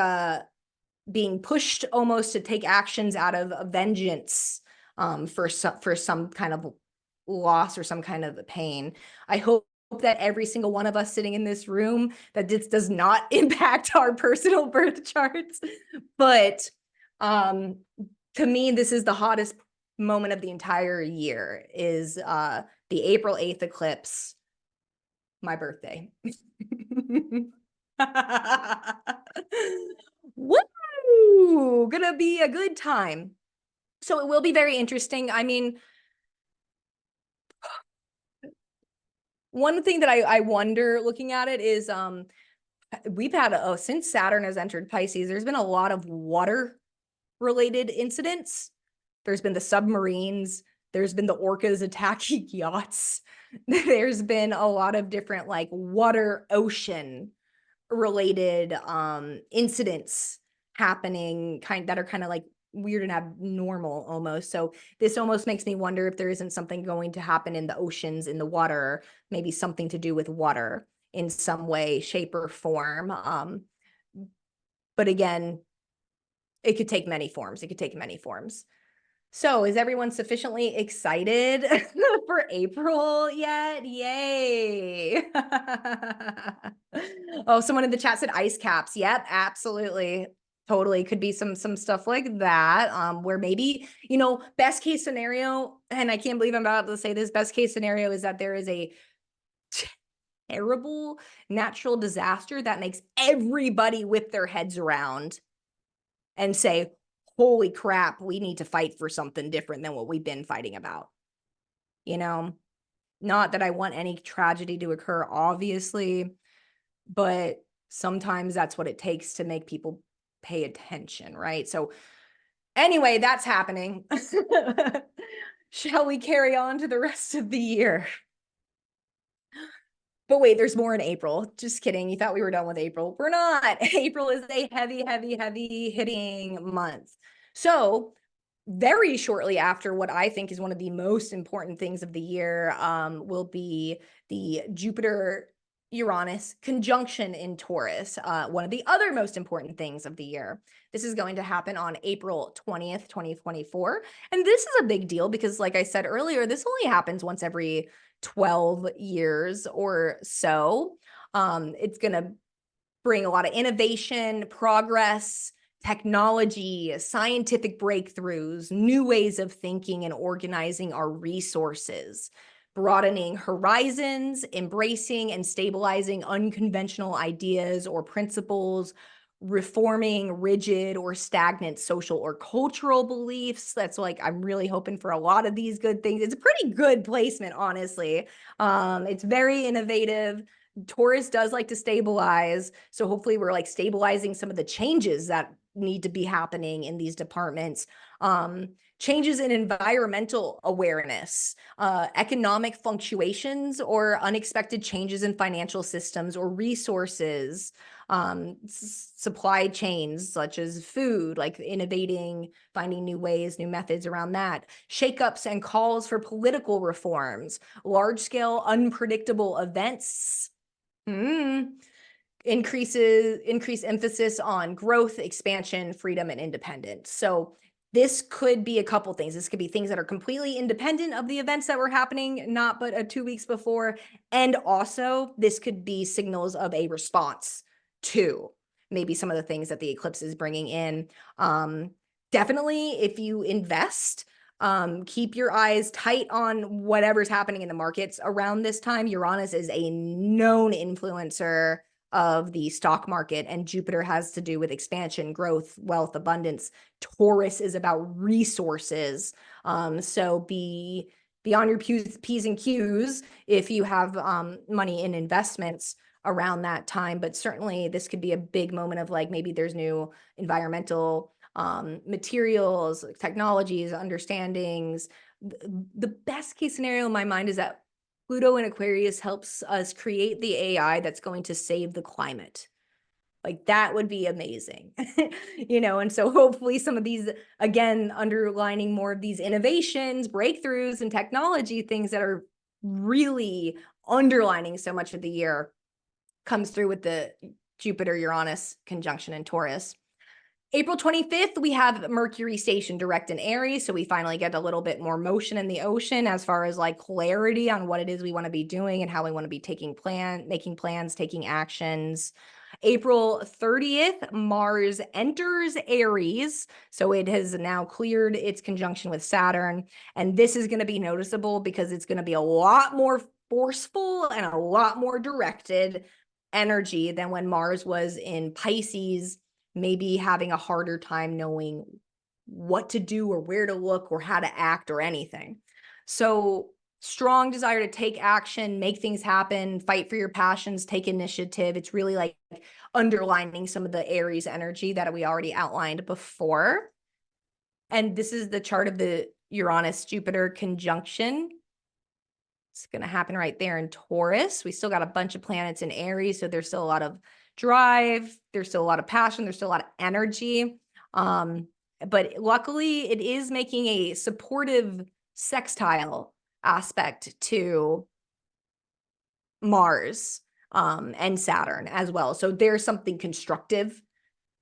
being pushed almost to take actions out of a vengeance for some kind of loss or some kind of pain. I hope that every single one of us sitting in this room, that this does not impact our personal birth charts, but to me, this is the hottest moment of the entire year is the April 8th eclipse, my birthday. Woo! Gonna be a good time. So it will be very interesting. I mean, one thing that I wonder looking at it is we've had since Saturn has entered Pisces, there's been a lot of water related incidents. There's been the submarines, There's been the orcas attacking yachts. There's been a lot of different like water ocean related incidents happening that are kind of like weird and abnormal almost. So this almost makes me wonder if there isn't something going to happen in the oceans, in the water, maybe something to do with water in some way, shape, or form. But again, it could take many forms. It could take many forms. So is everyone sufficiently excited for April yet? Yay. Oh, someone in the chat said ice caps. Yep, absolutely. Totally. Could be some stuff like that, where maybe, you know, best case scenario, and I can't believe I'm about to say this, best case scenario is that there is a terrible natural disaster that makes everybody whip their heads around and say, holy crap, we need to fight for something different than what we've been fighting about. You know, not that I want any tragedy to occur, obviously, but sometimes that's what it takes to make people pay attention, right? So anyway, that's happening. Shall we carry on to the rest of the year? But wait, there's more in April. Just kidding. You thought we were done with April. We're not. April is a heavy hitting month. So very shortly after what I think is one of the most important things of the year will be the Jupiter Uranus conjunction in Taurus, one of the other most important things of the year. This is going to happen on April 20th, 2024. And this is a big deal because, like I said earlier, this only happens once every 12 years or so. It's going to bring a lot of innovation, progress, technology, scientific breakthroughs, new ways of thinking and organizing our resources, broadening horizons, embracing and stabilizing unconventional ideas or principles, reforming rigid or stagnant social or cultural beliefs. That's like, I'm really hoping for a lot of these good things. It's a pretty good placement, honestly. It's very innovative. Taurus does like to stabilize. So hopefully we're like stabilizing some of the changes that need to be happening in these departments. Changes in environmental awareness, economic fluctuations or unexpected changes in financial systems or resources, supply chains such as food, like innovating, finding new ways, new methods around that, shakeups and calls for political reforms, large-scale unpredictable events, increased emphasis on growth, expansion, freedom, and independence. So this could be a couple things. This could be things that are completely independent of the events that were happening, not but 2 weeks before. And also this could be signals of a response to maybe some of the things that the eclipse is bringing in. Definitely, if you invest, keep your eyes tight on whatever's happening in the markets around this time. Uranus is a known influencer of the stock market, and Jupiter has to do with expansion, growth, wealth, abundance. Taurus is about resources. So be on your P's and Q's if you have money in investments around that time. But certainly this could be a big moment of like, maybe there's new environmental materials, technologies, understandings. The best case scenario in my mind is that Pluto in Aquarius helps us create the AI that's going to save the climate. Like that would be amazing, you know? And so hopefully some of these, again, underlining more of these innovations, breakthroughs, and technology things that are really underlining so much of the year comes through with the Jupiter-Uranus conjunction in Taurus. April 25th, we have Mercury station direct in Aries. So we finally get a little bit more motion in the ocean as far as like clarity on what it is we want to be doing and how we want to be making plans, taking actions. April 30th, Mars enters Aries. So it has now cleared its conjunction with Saturn. And this is going to be noticeable because it's going to be a lot more forceful and a lot more directed energy than when Mars was in Pisces, maybe having a harder time knowing what to do or where to look or how to act or anything. So strong desire to take action, make things happen, fight for your passions, take initiative. It's really like underlining some of the Aries energy that we already outlined before. And this is the chart of the Uranus-Jupiter conjunction. It's going to happen right there in Taurus. We still got a bunch of planets in Aries, so there's still a lot of drive. There's still a lot of passion. There's still a lot of energy. But luckily, it is making a supportive sextile aspect to Mars and Saturn as well. So there's something constructive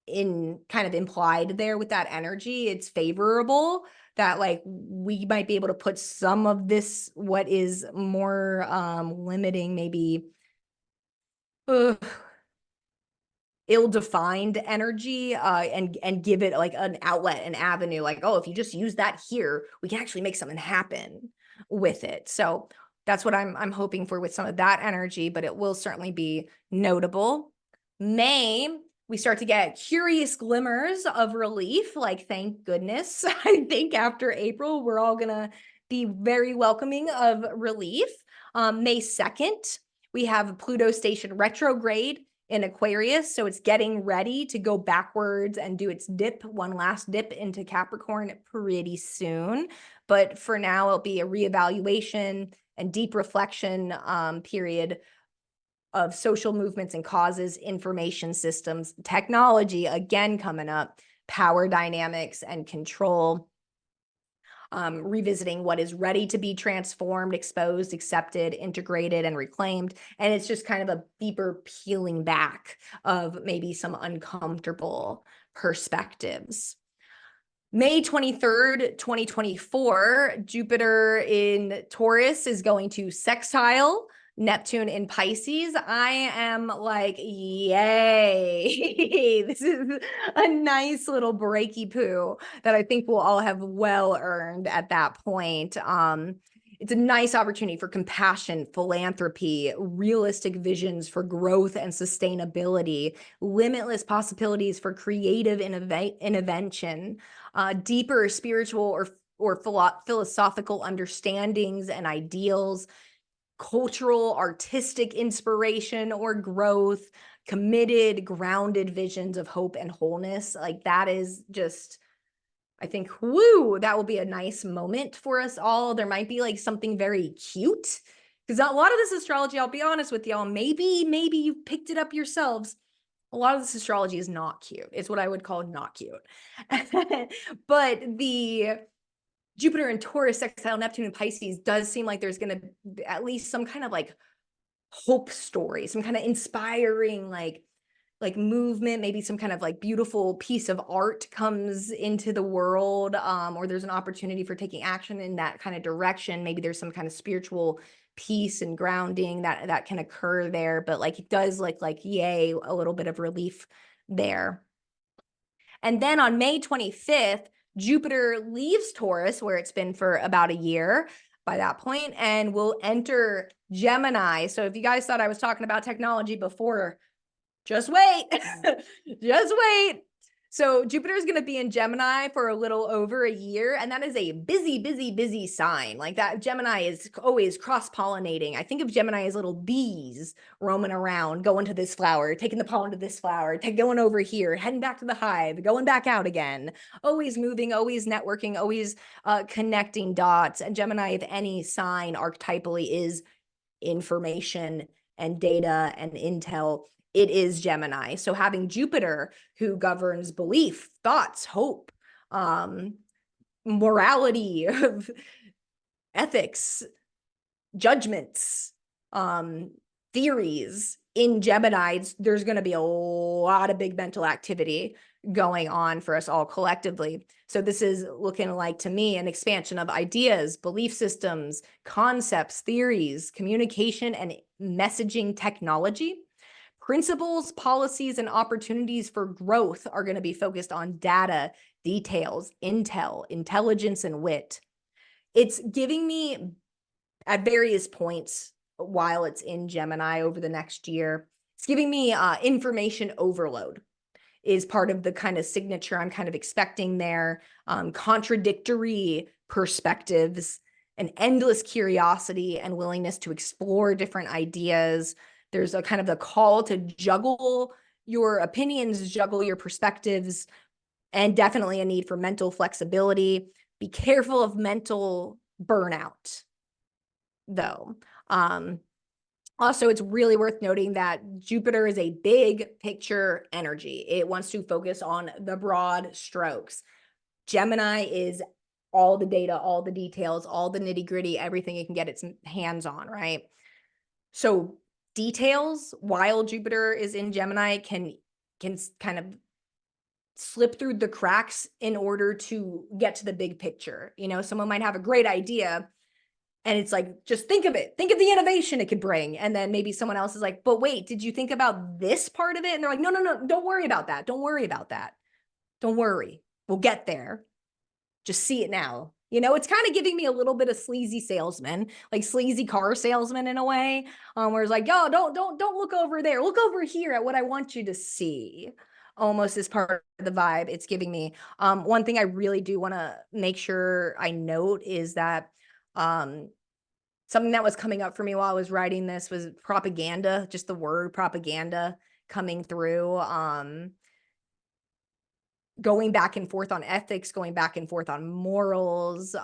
in kind of implied there with that energy. It's favorable that like we might be able to put some of this, what is more limiting, maybe ill-defined energy and give it like an outlet, an avenue, like, oh, if you just use that here, we can actually make something happen with it. So that's what I'm hoping for with some of that energy, but it will certainly be notable. May, we start to get curious glimmers of relief, like, thank goodness. I think after April, we're all gonna be very welcoming of relief. May 2nd, we have Pluto station retrograde in Aquarius, so it's getting ready to go backwards and do its dip, one last dip into Capricorn pretty soon. But for now, it'll be a reevaluation and deep reflection period of social movements and causes, information systems, technology, again coming up, power dynamics and control, revisiting what is ready to be transformed, exposed, accepted, integrated, and reclaimed. And it's just kind of a deeper peeling back of maybe some uncomfortable perspectives. May 23rd, 2024, Jupiter in Taurus is going to sextile Neptune in Pisces. I am like, yay. This is a nice little breaky poo that I think we'll all have well earned at that point. It's a nice opportunity for compassion, philanthropy, realistic visions for growth and sustainability, limitless possibilities for creative intervention, deeper spiritual or philosophical understandings and ideals, cultural, artistic inspiration or growth, committed, grounded visions of hope and wholeness. Like that is just, I think, woo, that will be a nice moment for us all. There might be like something very cute because a lot of this astrology, I'll be honest with y'all, maybe you picked it up yourselves. A lot of this astrology is not cute. It's what I would call not cute. But the Jupiter and Taurus sextile Neptune and Pisces does seem like there's going to be at least some kind of like hope story, some kind of inspiring like movement, maybe some kind of like beautiful piece of art comes into the world, or there's an opportunity for taking action in that kind of direction. Maybe there's some kind of spiritual peace and grounding that can occur there, but like it does like yay, a little bit of relief there. And then on May 25th, Jupiter leaves Taurus, where it's been for about a year by that point, and will enter Gemini. So if you guys thought I was talking about technology before, just wait, just wait. So Jupiter is going to be in Gemini for a little over a year, and that is a busy sign. Like that, Gemini is always cross-pollinating. I think of Gemini as little bees roaming around, going to this flower, taking the pollen to this flower, going over here, heading back to the hive, going back out again, always moving, always networking, always connecting dots. And Gemini, if any sign archetypally is information and data and intel, it is Gemini. So having Jupiter, who governs belief, thoughts, hope, morality, ethics, judgments, theories in Gemini, there's going to be a lot of big mental activity going on for us all collectively. So this is looking like, to me, an expansion of ideas, belief systems, concepts, theories, communication, and messaging technology. Principles, policies, and opportunities for growth are going to be focused on data, details, intel, intelligence, and wit. It's giving me, at various points while it's in Gemini over the next year, it's giving me information overload is part of the kind of signature I'm kind of expecting there. Contradictory perspectives, an endless curiosity and willingness to explore different ideas. There's a kind of the call to juggle your opinions, juggle your perspectives, and definitely a need for mental flexibility, Be careful of mental burnout, though. Also, it's really worth noting that Jupiter is a big picture energy. It wants to focus on the broad strokes. Gemini is all the data, all the details, all the nitty gritty, everything it can get its hands on, right? So details, while Jupiter is in Gemini, can kind of slip through the cracks in order to get to the big picture. You know, someone might have a great idea and it's like, just think of it. Think of the innovation it could bring. And then maybe someone else is like, but wait, did you think about this part of it? And they're like, no, don't worry about that. Don't worry about that. Don't worry. We'll get there. Just see it now. You know, it's kind of giving me a little bit of sleazy salesman, like sleazy car salesman in a way, where it's like, yo, don't look over there. Look over here at what I want you to see. Almost as part of the vibe it's giving me. One thing I really do want to make sure I note is that something that was coming up for me while I was writing this was propaganda, just the word propaganda coming through. Going back and forth on ethics, going back and forth on morals,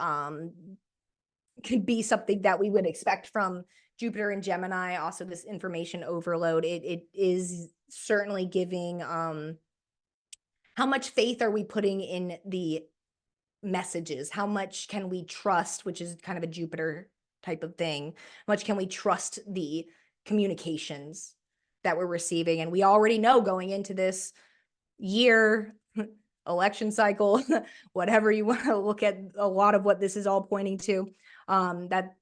could be something that we would expect from Jupiter and Gemini. Also, this information overload, it is certainly giving, how much faith are we putting in the messages? How much can we trust, which is kind of a Jupiter type of thing. How much can we trust the communications that we're receiving? And we already know going into this year, election cycle, whatever you want to look at, a lot of what this is all pointing to, that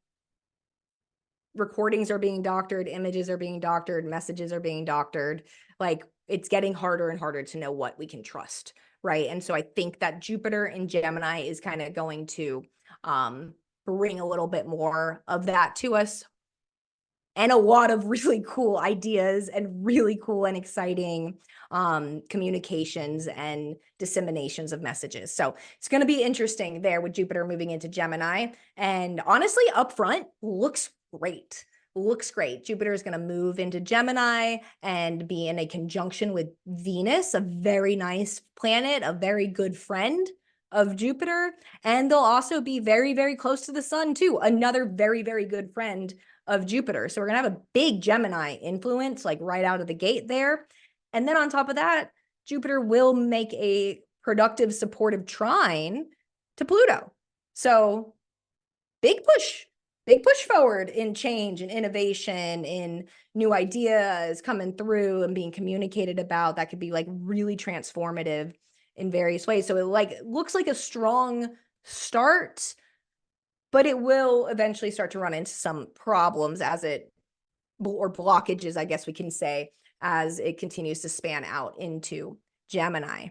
recordings are being doctored, images are being doctored, messages are being doctored. Like, it's getting harder and harder to know what we can trust, right? And so I think that Jupiter in Gemini is kind of going to bring a little bit more of that to us, and a lot of really cool ideas and really cool and exciting communications and disseminations of messages. So it's going to be interesting there with Jupiter moving into Gemini. And honestly, up front, looks great. Looks great. Jupiter is going to move into Gemini and be in a conjunction with Venus, a very nice planet, a very good friend of Jupiter. And they'll also be very, very close to the sun too. Another very, very good friend of Jupiter. So we're going to have a big Gemini influence, like right out of the gate there. And then on top of that, Jupiter will make a productive, supportive trine to Pluto. So big push forward in change and innovation, in new ideas coming through and being communicated about. That could be like really transformative in various ways. So it looks like a strong start, but it will eventually start to run into some problems or blockages, I guess we can say, as it continues to span out into Gemini.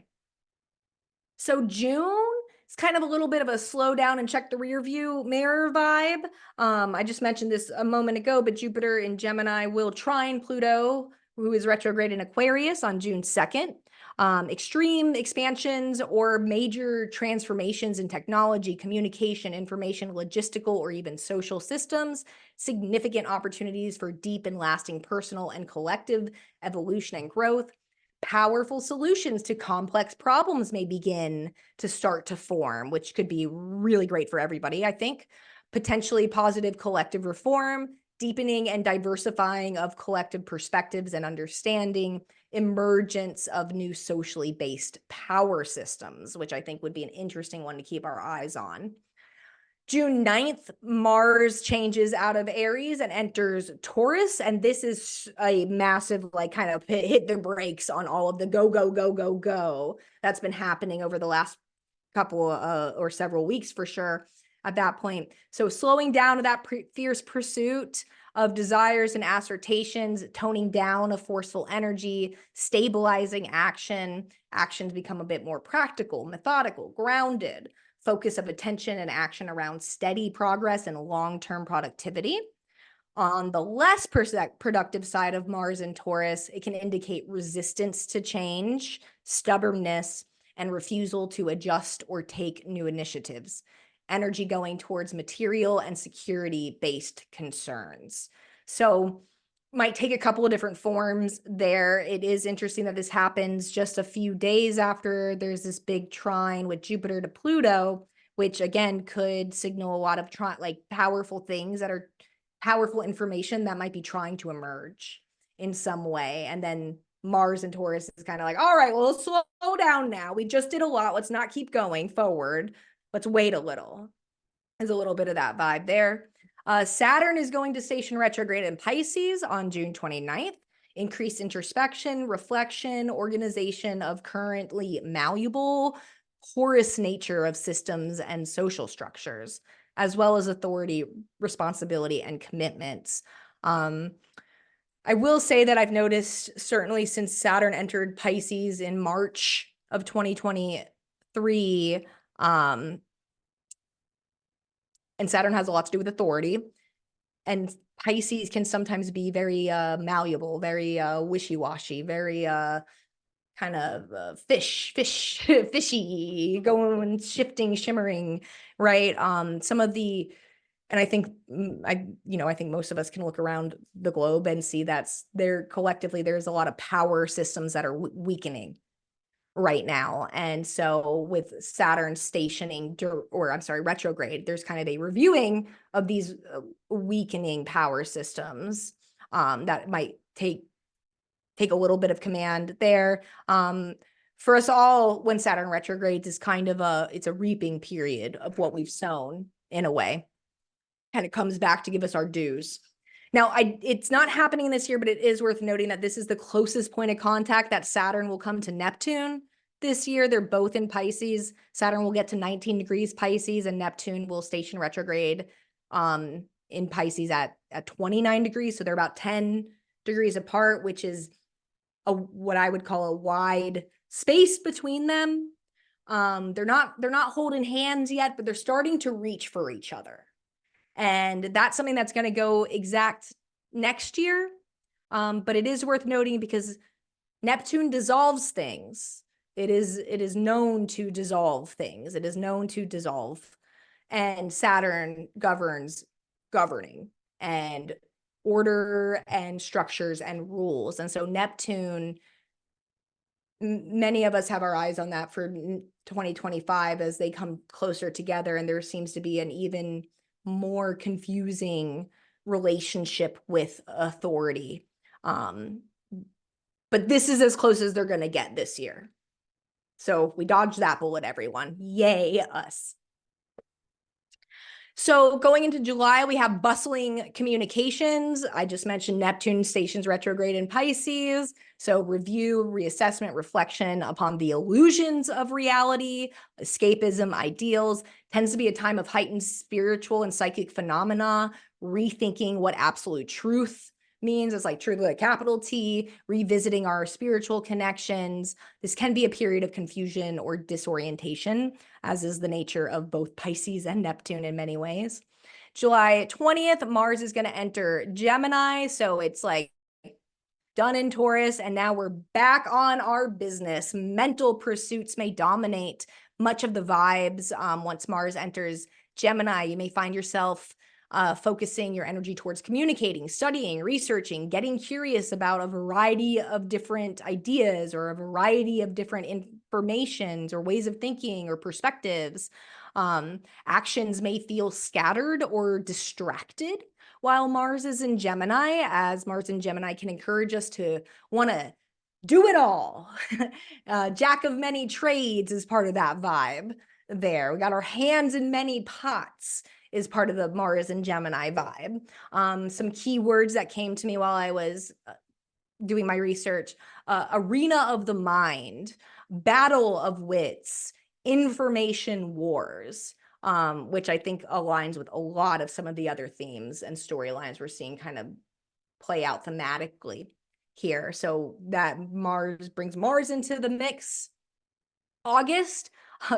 So June is kind of a little bit of a slow down and check the rear view mirror vibe. I just mentioned this a moment ago, but Jupiter in Gemini will trine Pluto, who is retrograde in Aquarius, on June 2nd. Extreme expansions or major transformations in technology, communication, information, logistical, or even social systems, significant opportunities for deep and lasting personal and collective evolution and growth. Powerful solutions to complex problems may begin to start to form, which could be really great for everybody, I think. Potentially positive collective reform, deepening and diversifying of collective perspectives and understanding, emergence of new socially based power systems, which I think would be an interesting one to keep our eyes on. June 9th, Mars changes out of Aries and enters Taurus. And this is a massive, like, kind of hit the brakes on all of the go that's been happening over the last couple or several weeks for sure at that point. So slowing down of that fierce pursuit of desires and assertions, toning down of forceful energy, stabilizing actions become a bit more practical, methodical, grounded, focus of attention and action around steady progress and long-term productivity. On the less productive side of Mars and Taurus, it can indicate resistance to change, stubbornness, and refusal to adjust or take new initiatives. Energy going towards material and security-based concerns. So might take a couple of different forms there. It is interesting that this happens just a few days after there's this big trine with Jupiter to Pluto, which again could signal a lot of like powerful things that are powerful information that might be trying to emerge in some way. And then Mars and Taurus is kind of like, all right, well, let's slow down now. We just did a lot. Let's not keep going forward. Let's wait a little. There's a little bit of that vibe there. Saturn is going to station retrograde in Pisces on June 29th. Increased introspection, reflection, organization of currently malleable, porous nature of systems and social structures, as well as authority, responsibility, and commitments. I will say that I've noticed, certainly since Saturn entered Pisces in March of 2023, and Saturn has a lot to do with authority, and Pisces can sometimes be very malleable, very wishy-washy, very kind of fishy, going, shifting, shimmering, right? Some of the, and I think I think most of us can look around the globe and see that's there collectively, there's a lot of power systems that are weakening right now. And so with Saturn stationing, retrograde, there's kind of a reviewing of these weakening power systems that might take a little bit of command there. For us all, when Saturn retrogrades, is kind of it's a reaping period of what we've sown in a way. And it comes back to give us our dues. Now, it's not happening this year, but it is worth noting that this is the closest point of contact that Saturn will come to Neptune this year. They're both in Pisces. Saturn will get to 19 degrees Pisces, and Neptune will station retrograde in Pisces at 29 degrees. So they're about 10 degrees apart, which is what I would call a wide space between them. They're not holding hands yet, but they're starting to reach for each other. And that's something that's going to go exact next year. But it is worth noting because Neptune dissolves things. It is known to dissolve things. It is known to dissolve. And Saturn governs governing and order and structures and rules. And so Neptune, many of us have our eyes on that for 2025 as they come closer together. And there seems to be an even more confusing relationship with authority. But this is as close as they're going to get this year. So we dodged that bullet, everyone. Yay, us. So going into July, we have bustling communications. I just mentioned Neptune stations retrograde in Pisces. So review, reassessment, reflection upon the illusions of reality, escapism, ideals. Tends to be a time of heightened spiritual and psychic phenomena, rethinking what absolute truth means. It's like truth with a capital T, revisiting our spiritual connections. This can be a period of confusion or disorientation, as is the nature of both Pisces and Neptune in many ways. July 20th, Mars is going to enter Gemini. So it's like done in Taurus, and now we're back on our business. Mental pursuits may dominate much of the vibes. Once Mars enters Gemini, you may find yourself focusing your energy towards communicating, studying, researching, getting curious about a variety of different ideas or a variety of different informations or ways of thinking or perspectives. Actions may feel scattered or distracted while Mars is in Gemini, as Mars in Gemini can encourage us to want to do it all. Jack of many trades is part of that vibe there. We got our hands in many pots is part of the Mars and Gemini vibe. Some key words that came to me while I was doing my research: arena of the mind, battle of wits, information wars, which I think aligns with a lot of some of the other themes and storylines we're seeing kind of play out thematically here. So that Mars brings Mars into the mix. August,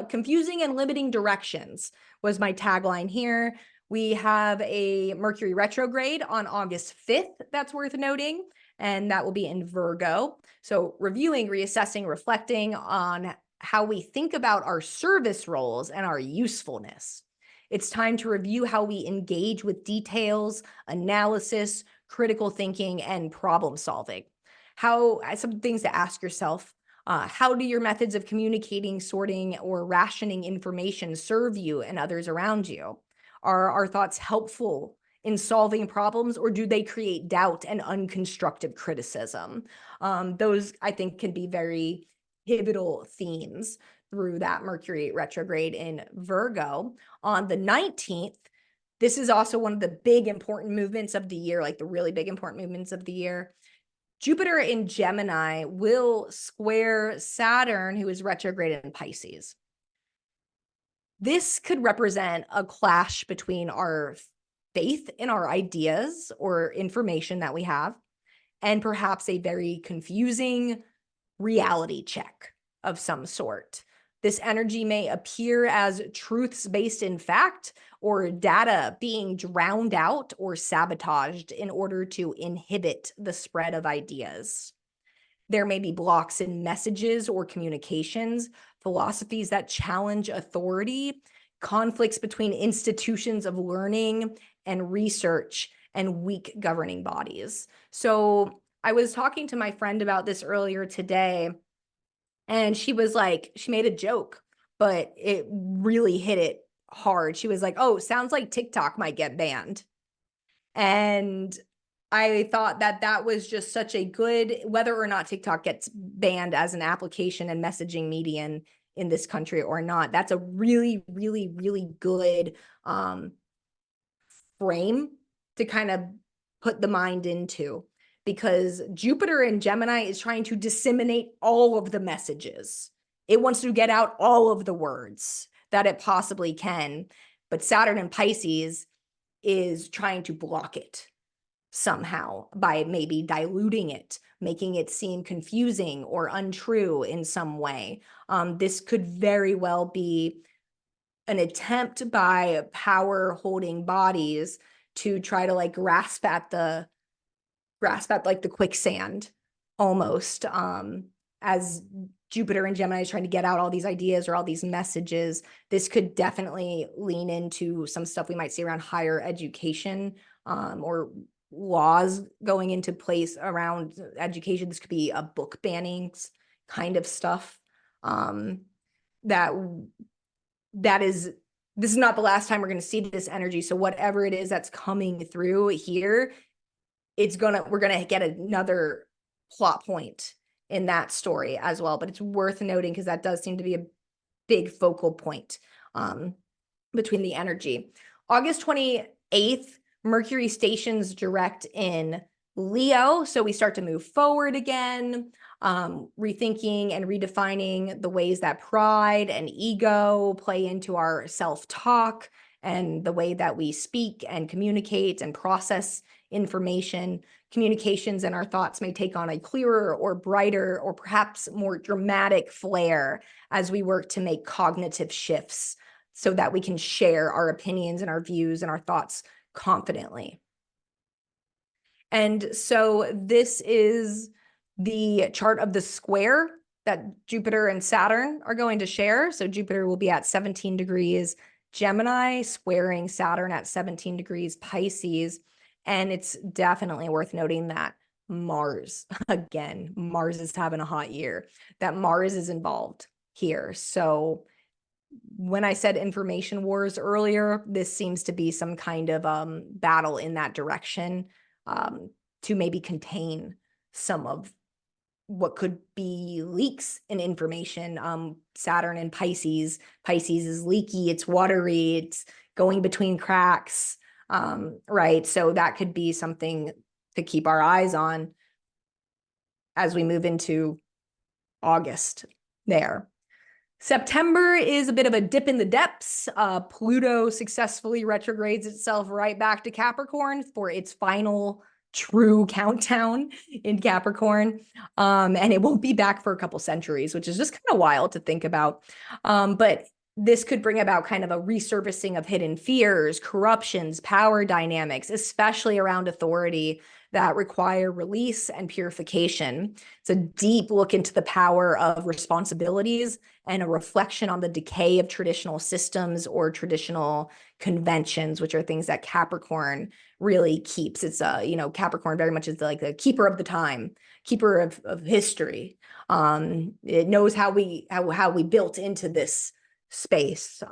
confusing and limiting directions was my tagline here. We have a Mercury retrograde on August 5th. That's worth noting. And that will be in Virgo. So reviewing, reassessing, reflecting on how we think about our service roles and our usefulness. It's time to review how we engage with details, analysis, critical thinking, and problem solving. Some things to ask yourself How do your methods of communicating, sorting, or rationing information serve you and others around you? Are our thoughts helpful in solving problems, or do they create doubt and unconstructive criticism? Those, I think, can be very pivotal themes through that Mercury retrograde in Virgo. On the 19th, this is also one of the big important movements of the year, like the really big important movements of the year. Jupiter in Gemini will square Saturn, who is retrograde in Pisces. This could represent a clash between our faith in our ideas or information that we have, and perhaps a very confusing reality check of some sort. This energy may appear as truths based in fact, or data being drowned out or sabotaged in order to inhibit the spread of ideas. There may be blocks in messages or communications, philosophies that challenge authority, conflicts between institutions of learning and research, and weak governing bodies. So I was talking to my friend about this earlier today, and she was like, she made a joke, but it really hit it hard. She was like, oh, sounds like TikTok might get banned. And I thought that that was just such a good, whether or not TikTok gets banned as an application and messaging medium in this country or not, that's a really, really, really good frame to kind of put the mind into, because Jupiter in Gemini is trying to disseminate all of the messages. It wants to get out all of the words that it possibly can, but Saturn in Pisces is trying to block it somehow by maybe diluting it, making it seem confusing or untrue in some way. This could very well be an attempt by power holding bodies to try to like grasp at like the quicksand almost, as Jupiter and Gemini is trying to get out all these ideas or all these messages. This could definitely lean into some stuff we might see around higher education, or laws going into place around education. This could be a book bannings kind of stuff. This is not the last time we're going to see this energy. So whatever it is that's coming through here, we're gonna get another plot point in that story as well. But it's worth noting because that does seem to be a big focal point between the energy. August 28th, Mercury stations direct in Leo. So we start to move forward again, rethinking and redefining the ways that pride and ego play into our self-talk and the way that we speak and communicate and process information. Communications and our thoughts may take on a clearer or brighter or perhaps more dramatic flair as we work to make cognitive shifts so that we can share our opinions and our views and our thoughts confidently. And so this is the chart of the square that Jupiter and Saturn are going to share. So Jupiter will be at 17 degrees Gemini, squaring Saturn at 17 degrees Pisces. And it's definitely worth noting that Mars, again, Mars is having a hot year, that Mars is involved here. So when I said information wars earlier, this seems to be some kind of battle in that direction, to maybe contain some of what could be leaks in information. Saturn and Pisces is leaky, it's watery, it's going between cracks, right? So that could be something to keep our eyes on as we move into August there. September is a bit of a dip in the depths. Pluto successfully retrogrades itself right back to Capricorn for its final true countdown in Capricorn. And it won't be back for a couple centuries, which is just kind of wild to think about. But this could bring about kind of a resurfacing of hidden fears, corruptions, power dynamics, especially around authority, that require release and purification. It's a deep look into the power of responsibilities and a reflection on the decay of traditional systems or traditional conventions, which are things that Capricorn really keeps. It's Capricorn very much is like the keeper of the time, keeper of history. It knows how we built into this space.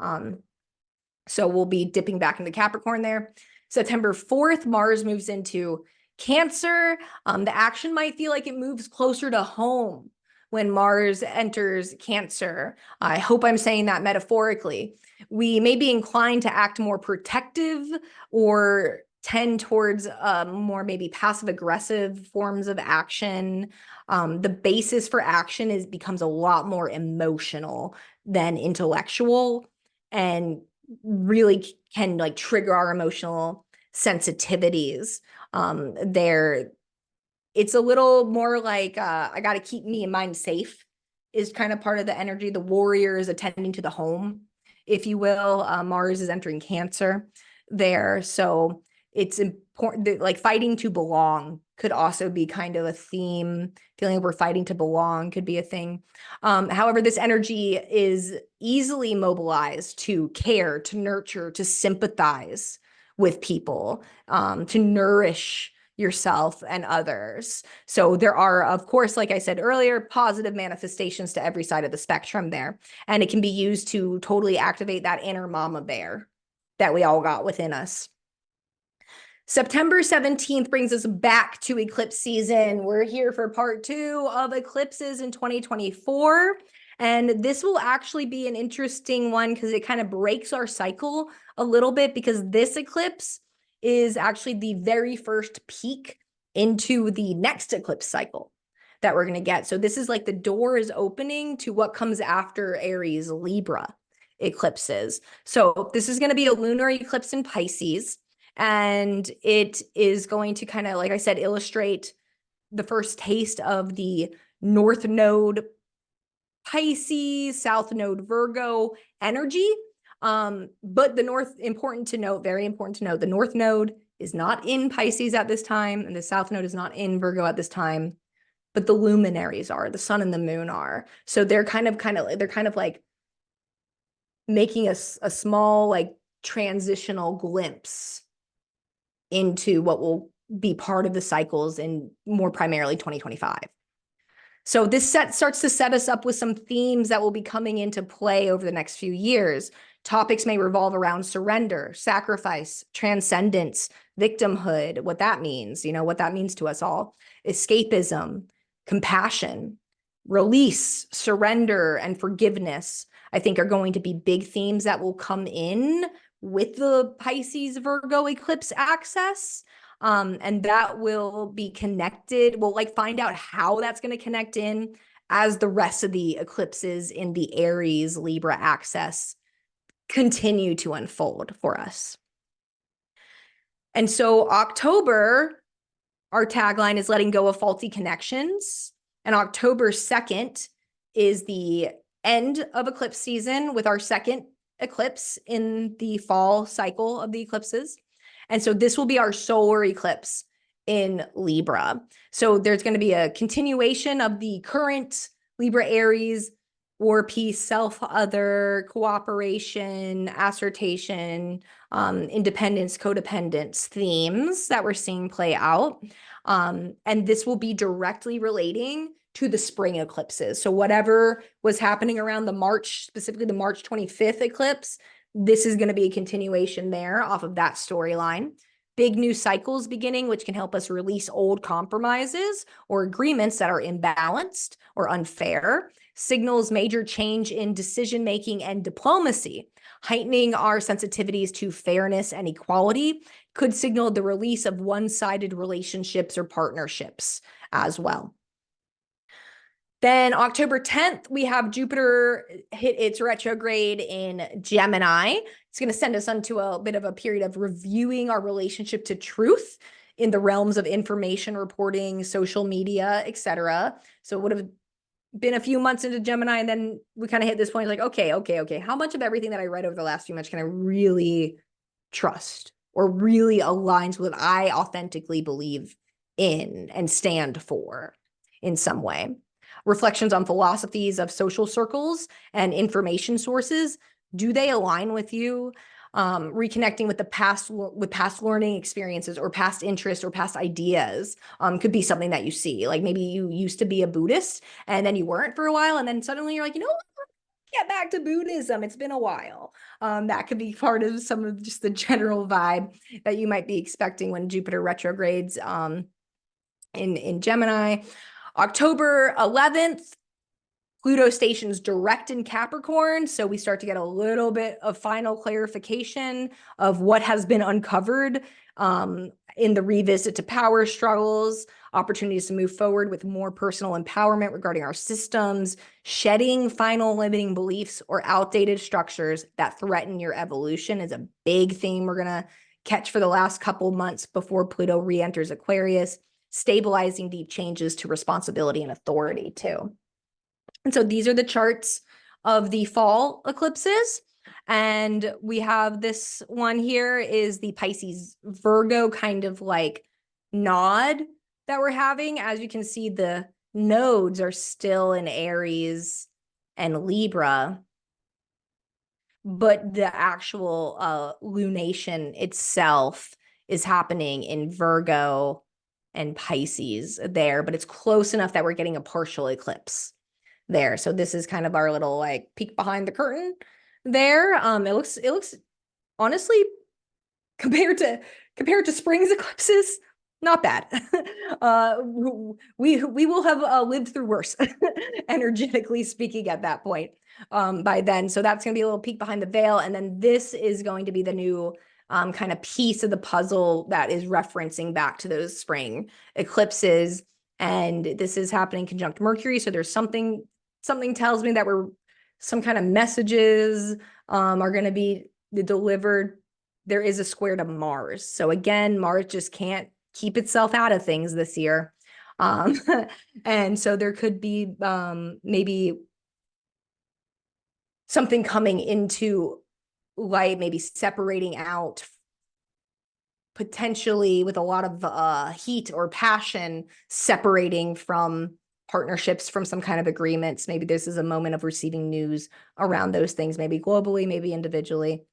So we'll be dipping back into Capricorn there. September 4th, Mars moves into Cancer. The action might feel like it moves closer to home when Mars enters Cancer. I hope I'm saying that metaphorically. We may be inclined to act more protective or tend towards more maybe passive aggressive forms of action. The basis for action becomes a lot more emotional than intellectual, and really can like trigger our emotional sensitivities. It's a little more like I got to keep me and mine safe is kind of part of the energy. The warrior is attending to the home, if you will. Mars is entering Cancer there. So it's important that like fighting to belong could also be kind of a theme. Feeling like we're fighting to belong could be a thing. However, this energy is easily mobilized to care, to nurture, to sympathize with people, to nourish yourself and others. So there are, of course, like I said earlier, positive manifestations to every side of the spectrum there. And it can be used to totally activate that inner mama bear that we all got within us. September 17th brings us back to eclipse season. We're here for part 2 of eclipses in 2024. And this will actually be an interesting one because it kind of breaks our cycle a little bit, because this eclipse is actually the very first peek into the next eclipse cycle that we're going to get. So this is like the door is opening to what comes after Aries Libra eclipses. So this is going to be a lunar eclipse in Pisces. And it is going to kind of, like I said, illustrate the first taste of the North Node Pisces, South Node Virgo energy. But the North, important to note, very important to note, the North Node is not in Pisces at this time, and the South Node is not in Virgo at this time, but the luminaries are, the sun and the moon are. So they're kind of like making a small like transitional glimpse into what will be part of the cycles in more primarily 2025. So this starts to set us up with some themes that will be coming into play over the next few years. Topics may revolve around surrender, sacrifice, transcendence, victimhood, what that means, what that means to us all, escapism, compassion, release, surrender, and forgiveness, I think are going to be big themes that will come in with the Pisces Virgo eclipse access. And that will be connected. We'll like find out how that's going to connect in as the rest of the eclipses in the Aries Libra access continue to unfold for us. And so October, our tagline is letting go of faulty connections. And October 2nd is the end of eclipse season with our second eclipse in the fall cycle of the eclipses. And so this will be our solar eclipse in Libra. So there's going to be a continuation of the current Libra Aries war, peace, self-other, cooperation, assertion, independence, codependence themes that we're seeing play out. And this will be directly relating to the spring eclipses. So whatever was happening around the March, specifically the March 25th eclipse, this is going to be a continuation there off of that storyline. Big new cycles beginning, which can help us release old compromises or agreements that are imbalanced or unfair. Signals major change in decision-making and diplomacy. Heightening our sensitivities to fairness and equality could signal the release of one-sided relationships or partnerships as well. Then October 10th, we have Jupiter hit its retrograde in Gemini. It's going to send us onto a bit of a period of reviewing our relationship to truth in the realms of information reporting, social media, etc. So it would have been a few months into Gemini, and then we kind of hit this point like, okay. How much of everything that I read over the last few months can I really trust or really aligns with what I authentically believe in and stand for in some way? Reflections on philosophies of social circles and information sources. Do they align with you? reconnecting with past learning experiences or past interests or past ideas could be something that you see. Like maybe you used to be a Buddhist and then you weren't for a while, and then suddenly you're like, you know what? Get back to Buddhism. It's been a while. That could be part of some of just the general vibe that you might be expecting when Jupiter retrogrades in Gemini. October 11th, Pluto stations direct in Capricorn, so we start to get a little bit of final clarification of what has been uncovered in the revisit to power struggles, opportunities to move forward with more personal empowerment regarding our systems, shedding final limiting beliefs or outdated structures that threaten your evolution is a big theme we're going to catch for the last couple months before Pluto re-enters Aquarius, stabilizing deep changes to responsibility and authority too. And so these are the charts of the fall eclipses. And we have this one here is the Pisces Virgo kind of like nod that we're having. As you can see, the nodes are still in Aries and Libra, but the actual lunation itself is happening in Virgo and Pisces there, but it's close enough that we're getting a partial eclipse there. So this is kind of our little like peek behind the curtain there. It looks honestly compared to spring's eclipses, not bad. We will have lived through worse energetically speaking at that point by then. So that's going to be a little peek behind the veil. And then this is going to be the new kind of piece of the puzzle that is referencing back to those spring eclipses. And this is happening conjunct Mercury. So there's something tells me that some kind of messages are going to be delivered. There is a square to Mars. So again, Mars just can't keep itself out of things this year. And so there could be maybe something coming into light, maybe separating out potentially with a lot of heat or passion, separating from partnerships, from some kind of agreements. Maybe this is a moment of receiving news around those things, maybe globally, maybe individually.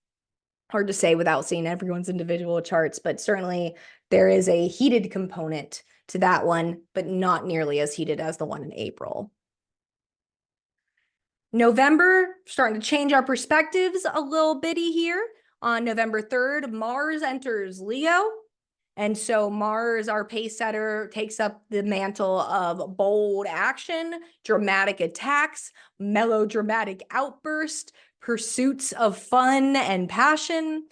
Hard to say without seeing everyone's individual charts, but certainly there is a heated component to that one, but not nearly as heated as the one in April. November, starting to change our perspectives a little bitty here. On November 3rd, Mars enters Leo. And so Mars, our pace setter, takes up the mantle of bold action, dramatic attacks, melodramatic outburst, pursuits of fun and passion.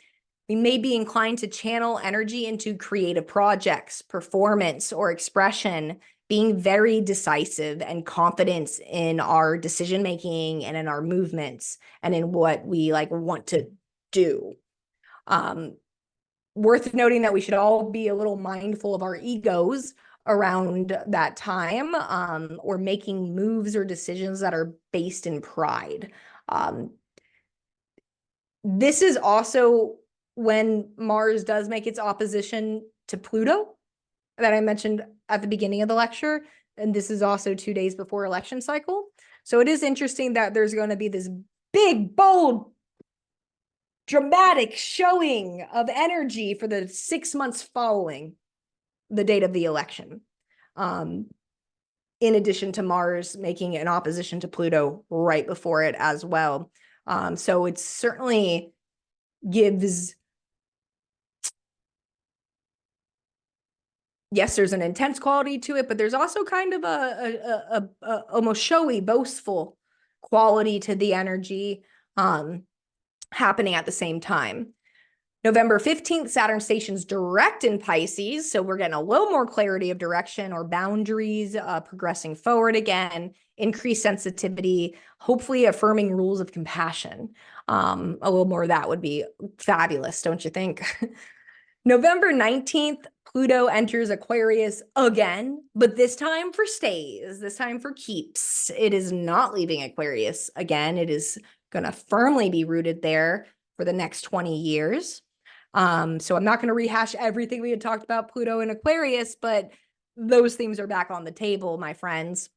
We may be inclined to channel energy into creative projects, performance, or expression, being very decisive and confident in our decision-making and in our movements and in what we want to do. Worth noting that we should all be a little mindful of our egos around that time, or making moves or decisions that are based in pride. This is also when Mars does make its opposition to Pluto that I mentioned at the beginning of the lecture. And this is also 2 days before election cycle. So it is interesting that there's going to be this big, bold, dramatic showing of energy for the 6 months following the date of the election. In addition to Mars making an opposition to Pluto right before it as well. So it certainly gives, yes, there's an intense quality to it, but there's also kind of a almost showy, boastful quality to the energy happening at the same time. November 15th, Saturn stations direct in Pisces. So we're getting a little more clarity of direction or boundaries, progressing forward again, increased sensitivity, hopefully affirming rules of compassion. A little more of that would be fabulous, don't you think? November 19th, Pluto enters Aquarius again, but this time for stays, this time for keeps. It is not leaving Aquarius again. It is going to firmly be rooted there for the next 20 years. So I'm not going to rehash everything we had talked about Pluto and Aquarius, but those themes are back on the table, my friends.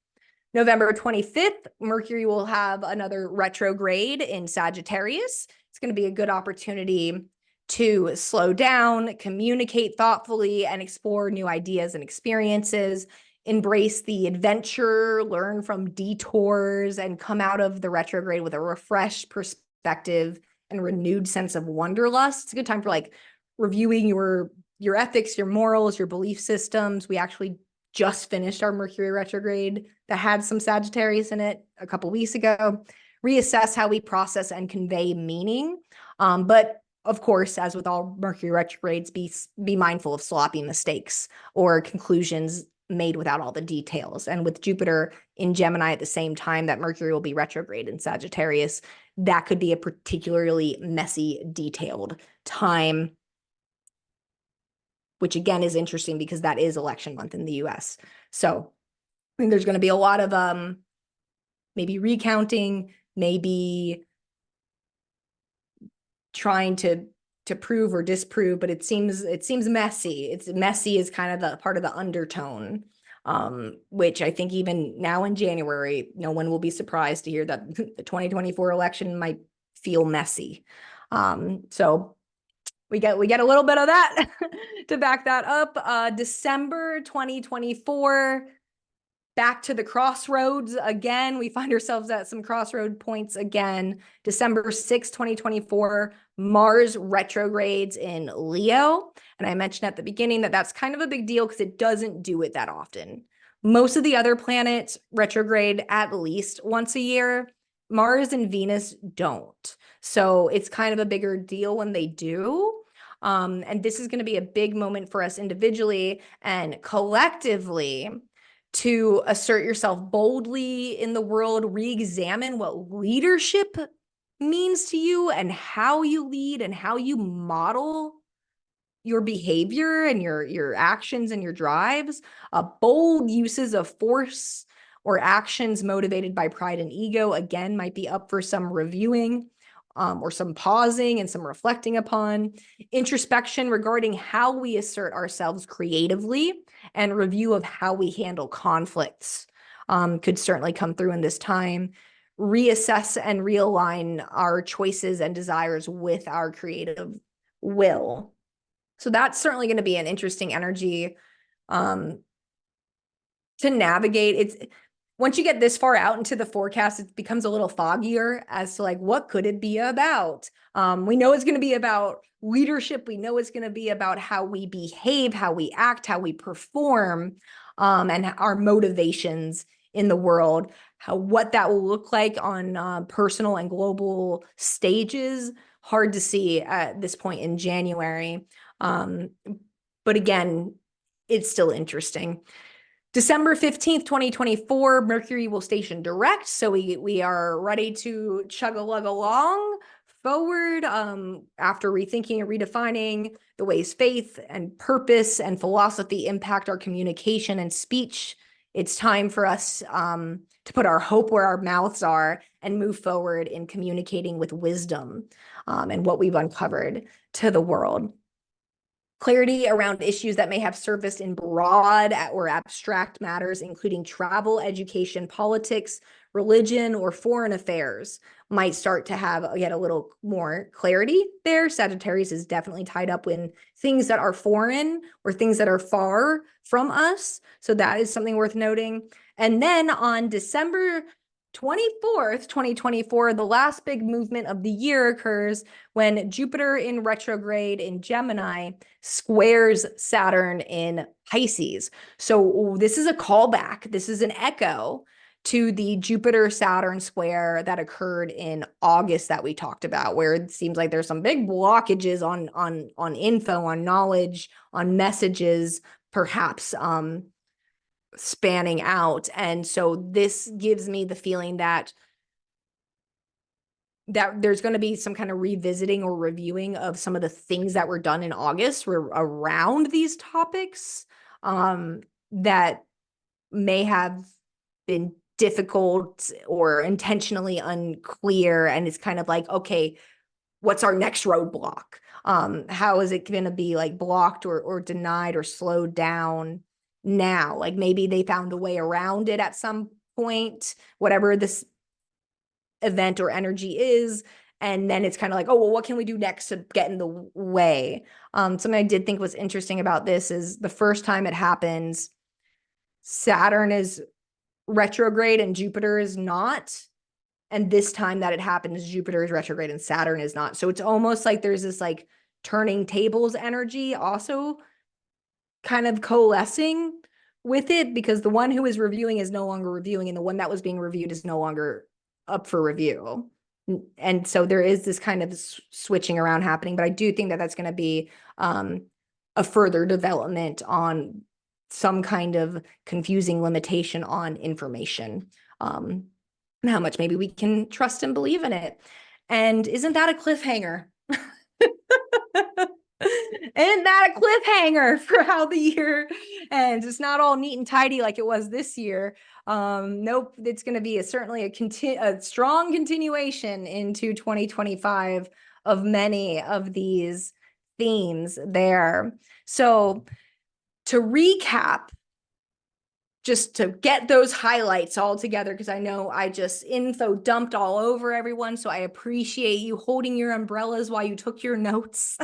November 25th, Mercury will have another retrograde in Sagittarius. It's going to be a good opportunity to slow down, communicate thoughtfully, and explore new ideas and experiences, embrace the adventure, learn from detours, and come out of the retrograde with a refreshed perspective and renewed sense of wanderlust. It's a good time for like reviewing your ethics, your morals, your belief systems. We actually just finished our Mercury retrograde that had some Sagittarius in it a couple weeks ago. Reassess how we process and convey meaning. But of course, as with all Mercury retrogrades, be mindful of sloppy mistakes or conclusions made without all the details. And with Jupiter in Gemini at the same time that Mercury will be retrograde in Sagittarius, that could be a particularly messy, detailed time, which again is interesting because that is election month in the US. So I think there's going to be a lot of maybe recounting, maybe trying to prove or disprove, but it seems messy. It's messy is kind of the part of the undertone, which I think even now in January, no one will be surprised to hear that the 2024 election might feel messy. So we get a little bit of that to back that up. December 2024, back to the crossroads again. We find ourselves at some crossroad points again. December 6, 2024, Mars retrogrades in Leo. And I mentioned at the beginning that that's kind of a big deal because it doesn't do it that often. Most of the other planets retrograde at least once a year. Mars and Venus don't. So it's kind of a bigger deal when they do. And this is going to be a big moment for us individually and collectively to assert yourself boldly in the world, re-examine what leadership means to you and how you lead and how you model your behavior and your actions and your drives. Bold uses of force or actions motivated by pride and ego, again, might be up for some reviewing. Or some pausing and some reflecting upon. Introspection regarding how we assert ourselves creatively and review of how we handle conflicts could certainly come through in this time. Reassess and realign our choices and desires with our creative will. So that's certainly going to be an interesting energy to navigate. It's once you get this far out into the forecast, it becomes a little foggier as to like, what could it be about? We know it's going to be about leadership. We know it's going to be about how we behave, how we act, how we perform, and our motivations in the world, what that will look like on personal and global stages. Hard to see at this point in January. But again, it's still interesting. December 15th, 2024, Mercury will station direct. So we are ready to chug-a-lug along forward after rethinking and redefining the ways faith and purpose and philosophy impact our communication and speech. It's time for us to put our hope where our mouths are and move forward in communicating with wisdom and what we've uncovered to the world. Clarity around issues that may have surfaced in broad or abstract matters, including travel, education, politics, religion, or foreign affairs, might start to get a little more clarity there. Sagittarius is definitely tied up in things that are foreign or things that are far from us. So that is something worth noting. And then on December 24th, 2024, the last big movement of the year occurs when Jupiter in retrograde in Gemini squares Saturn in Pisces. So this is a callback. This is an echo to the Jupiter-Saturn square that occurred in August that we talked about, where it seems like there's some big blockages on info, on knowledge, on messages, perhaps spanning out. And so this gives me the feeling that there's going to be some kind of revisiting or reviewing of some of the things that were done in August around these topics that may have been difficult or intentionally unclear. And it's kind of like, okay, what's our next roadblock? How is it going to be like blocked or denied or slowed down now? Like maybe they found a way around it at some point, whatever this event or energy is, And then it's kind of like, oh, well, what can we do next to get in the way? Something I did think was interesting about this is the first time it happens, Saturn is retrograde and Jupiter is not. And this time that it happens, Jupiter is retrograde and Saturn is not. So it's almost like there's this like turning tables energy also kind of coalescing with it, because the one who is reviewing is no longer reviewing and the one that was being reviewed is no longer up for review. And so there is this kind of switching around happening, but I do think that that's going to be a further development on some kind of confusing limitation on information, and how much maybe we can trust and believe in it. And isn't that a cliffhanger? Isn't that a cliffhanger for how the year ends? It's not all neat and tidy like it was this year. Nope, it's going to be certainly a strong continuation into 2025 of many of these themes there. So to recap, just to get those highlights all together, because I know I just info dumped all over everyone. So I appreciate you holding your umbrellas while you took your notes.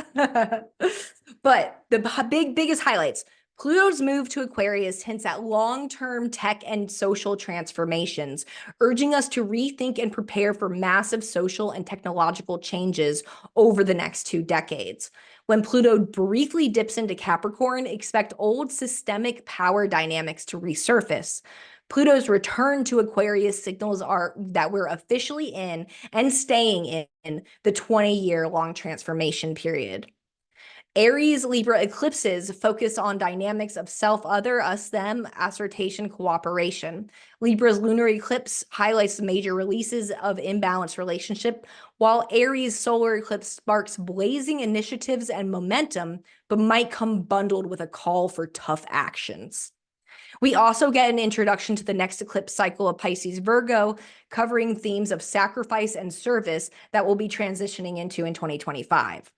But the biggest highlights: Pluto's move to Aquarius hints at long-term tech and social transformations, urging us to rethink and prepare for massive social and technological changes over the next 2 decades. When Pluto briefly dips into Capricorn, expect old systemic power dynamics to resurface. Pluto's return to Aquarius signals that we're officially in and staying in the 20-year long transformation period. Aries Libra eclipses focus on dynamics of self-other, us-them, assertion, cooperation. Libra's lunar eclipse highlights the major releases of imbalanced relationship, while Aries solar eclipse sparks blazing initiatives and momentum, but might come bundled with a call for tough actions. We also get an introduction to the next eclipse cycle of Pisces Virgo, covering themes of sacrifice and service that we'll be transitioning into in 2025.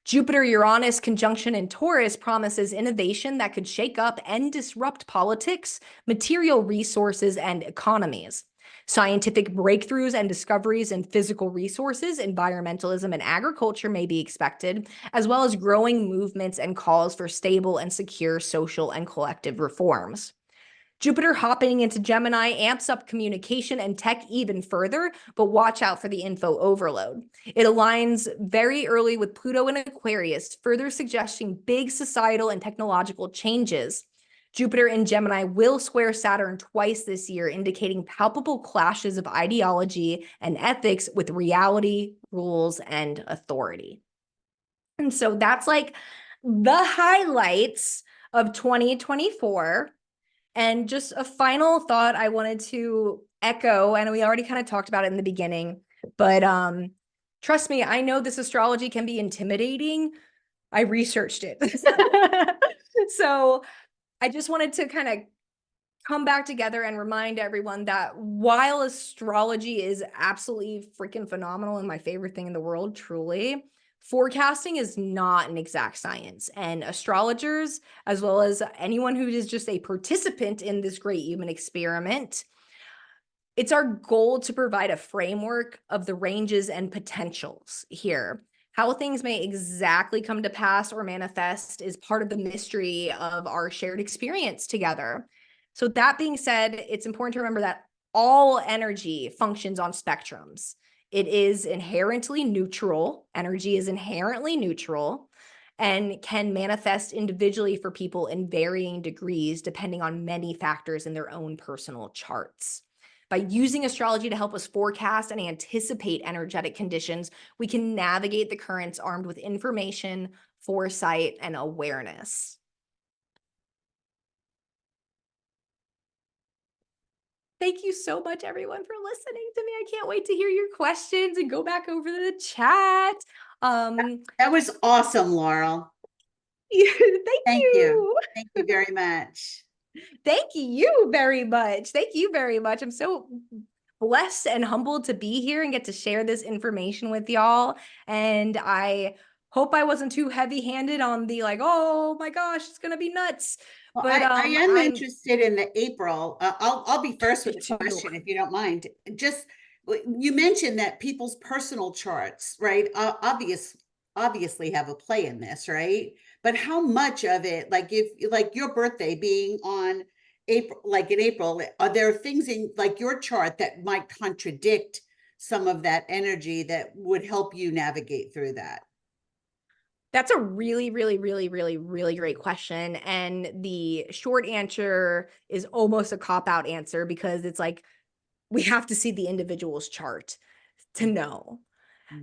Jupiter-Uranus conjunction in Taurus promises innovation that could shake up and disrupt politics, material resources, and economies. Scientific breakthroughs and discoveries in physical resources, environmentalism, and agriculture may be expected, as well as growing movements and calls for stable and secure social and collective reforms. Jupiter hopping into Gemini amps up communication and tech even further, but watch out for the info overload. It aligns very early with Pluto in Aquarius, further suggesting big societal and technological changes. Jupiter in Gemini will square Saturn twice this year, indicating palpable clashes of ideology and ethics with reality, rules, and authority. And so that's like the highlights of 2024. And just a final thought I wanted to echo, and we already kind of talked about it in the beginning, but trust me, I know this astrology can be intimidating. I researched it. So I just wanted to kind of come back together and remind everyone that while astrology is absolutely freaking phenomenal and my favorite thing in the world, truly, forecasting is not an exact science, and astrologers, as well as anyone who is just a participant in this great human experiment, it's our goal to provide a framework of the ranges and potentials here. How things may exactly come to pass or manifest is part of the mystery of our shared experience together. So that being said, it's important to remember that all energy functions on spectrums. It is inherently neutral. Energy is inherently neutral and can manifest individually for people in varying degrees, depending on many factors in their own personal charts. By using astrology to help us forecast and anticipate energetic conditions, we can navigate the currents armed with information, foresight, and awareness. Thank you so much, everyone, for listening to me. I can't wait to hear your questions and go back over the chat. That was awesome, Laurel. Thank you. Thank you very much. Thank you very much. Thank you very much. I'm so blessed and humbled to be here and get to share this information with y'all. And I hope I wasn't too heavy-handed on the like, oh my gosh, it's gonna be nuts. Well, But I am interested in the April. I'll be first with Me the too. question if you don't mind. Just You mentioned that people's personal charts, right? Obviously have a play in this, right? But how much of it, like if like your birthday being on April, like in April, are there things in like your chart that might contradict some of that energy that would help you navigate through that? That's a really, really, really, really, really great question. And the short answer is almost a cop-out answer because it's like we have to see the individual's chart to know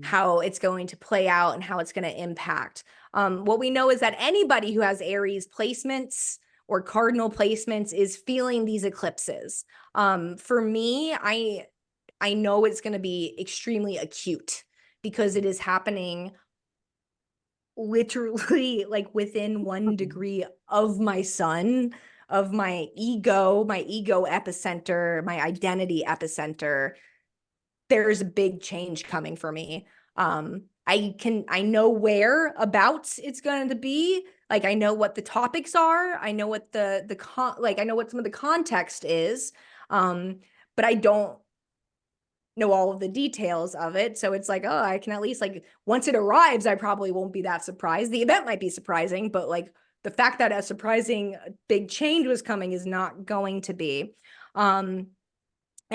how it's going to play out and how it's going to impact. What we know is that anybody who has Aries placements or cardinal placements is feeling these eclipses. For me, I know it's going to be extremely acute because it is happening literally like within 1 degree of my sun, of my ego epicenter, my identity epicenter. There's a big change coming for me. I know whereabouts it's going to be. Like I know what the topics are. I know what I know what some of the context is. But I don't know all of the details of it. So it's like, oh, I can at least like once it arrives, I probably won't be that surprised. The event might be surprising, but like the fact that a surprising big change was coming is not going to be. And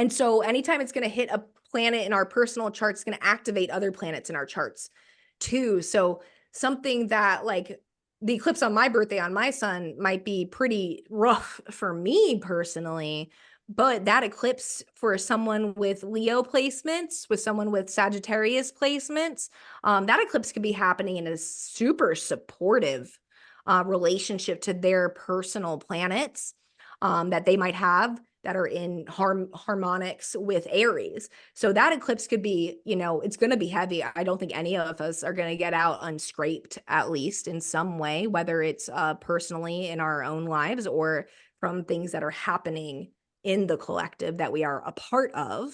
so anytime it's going to hit a planet in our personal charts, it's going to activate other planets in our charts too. So something that like the eclipse on my birthday on my sun might be pretty rough for me personally, but that eclipse for someone with Leo placements, with someone with Sagittarius placements, that eclipse could be happening in a super supportive relationship to their personal planets that they might have that are in harmonics with Aries. So that eclipse could be, you know, it's going to be heavy. I don't think any of us are going to get out unscraped, at least in some way, whether it's personally in our own lives or from things that are happening in the collective that we are a part of.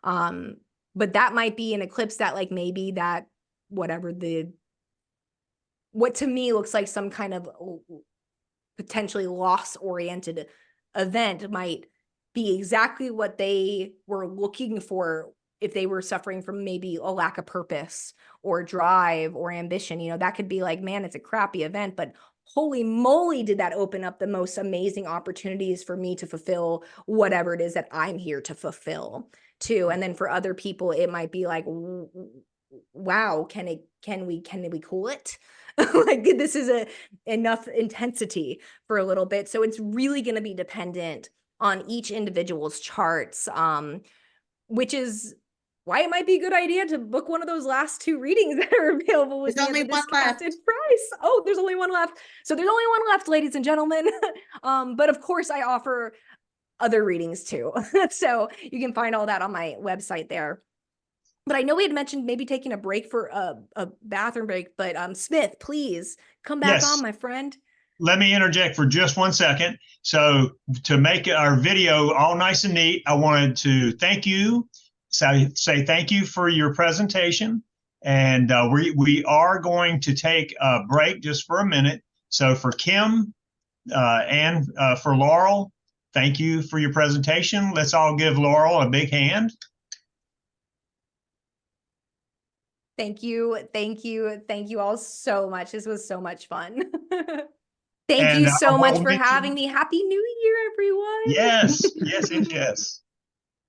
But that might be an eclipse that like maybe that whatever what to me looks like some kind of potentially loss-oriented event might be exactly what they were looking for if they were suffering from maybe a lack of purpose or drive or ambition. You know, that could be like, man, it's a crappy event, but holy moly, did that open up the most amazing opportunities for me to fulfill whatever it is that I'm here to fulfill too. And then for other people, it might be like, wow, can we cool it? Like this is enough intensity for a little bit. So it's really going to be dependent on each individual's charts, which is why it might be a good idea to book one of those last 2 readings that are available with There's me only at the one left. discounted price. Oh, there's only one left. So there's only one left, ladies and gentlemen. But of course I offer other readings too. So you can find all that on my website there. But I know we had mentioned maybe taking a break for a bathroom break, but Smith, please come back on, Yes. my friend. Let me interject for just 1 second. So to make our video all nice and neat, I wanted to thank you, say thank you for your presentation. And we are going to take a break just for a minute. So for Kim and for Laurel, thank you for your presentation. Let's all give Laurel a big hand. Thank you. Thank you. Thank you all so much. This was so much fun. Thank you so much for having me. Happy New Year, everyone. Yes, yes, yes, yes.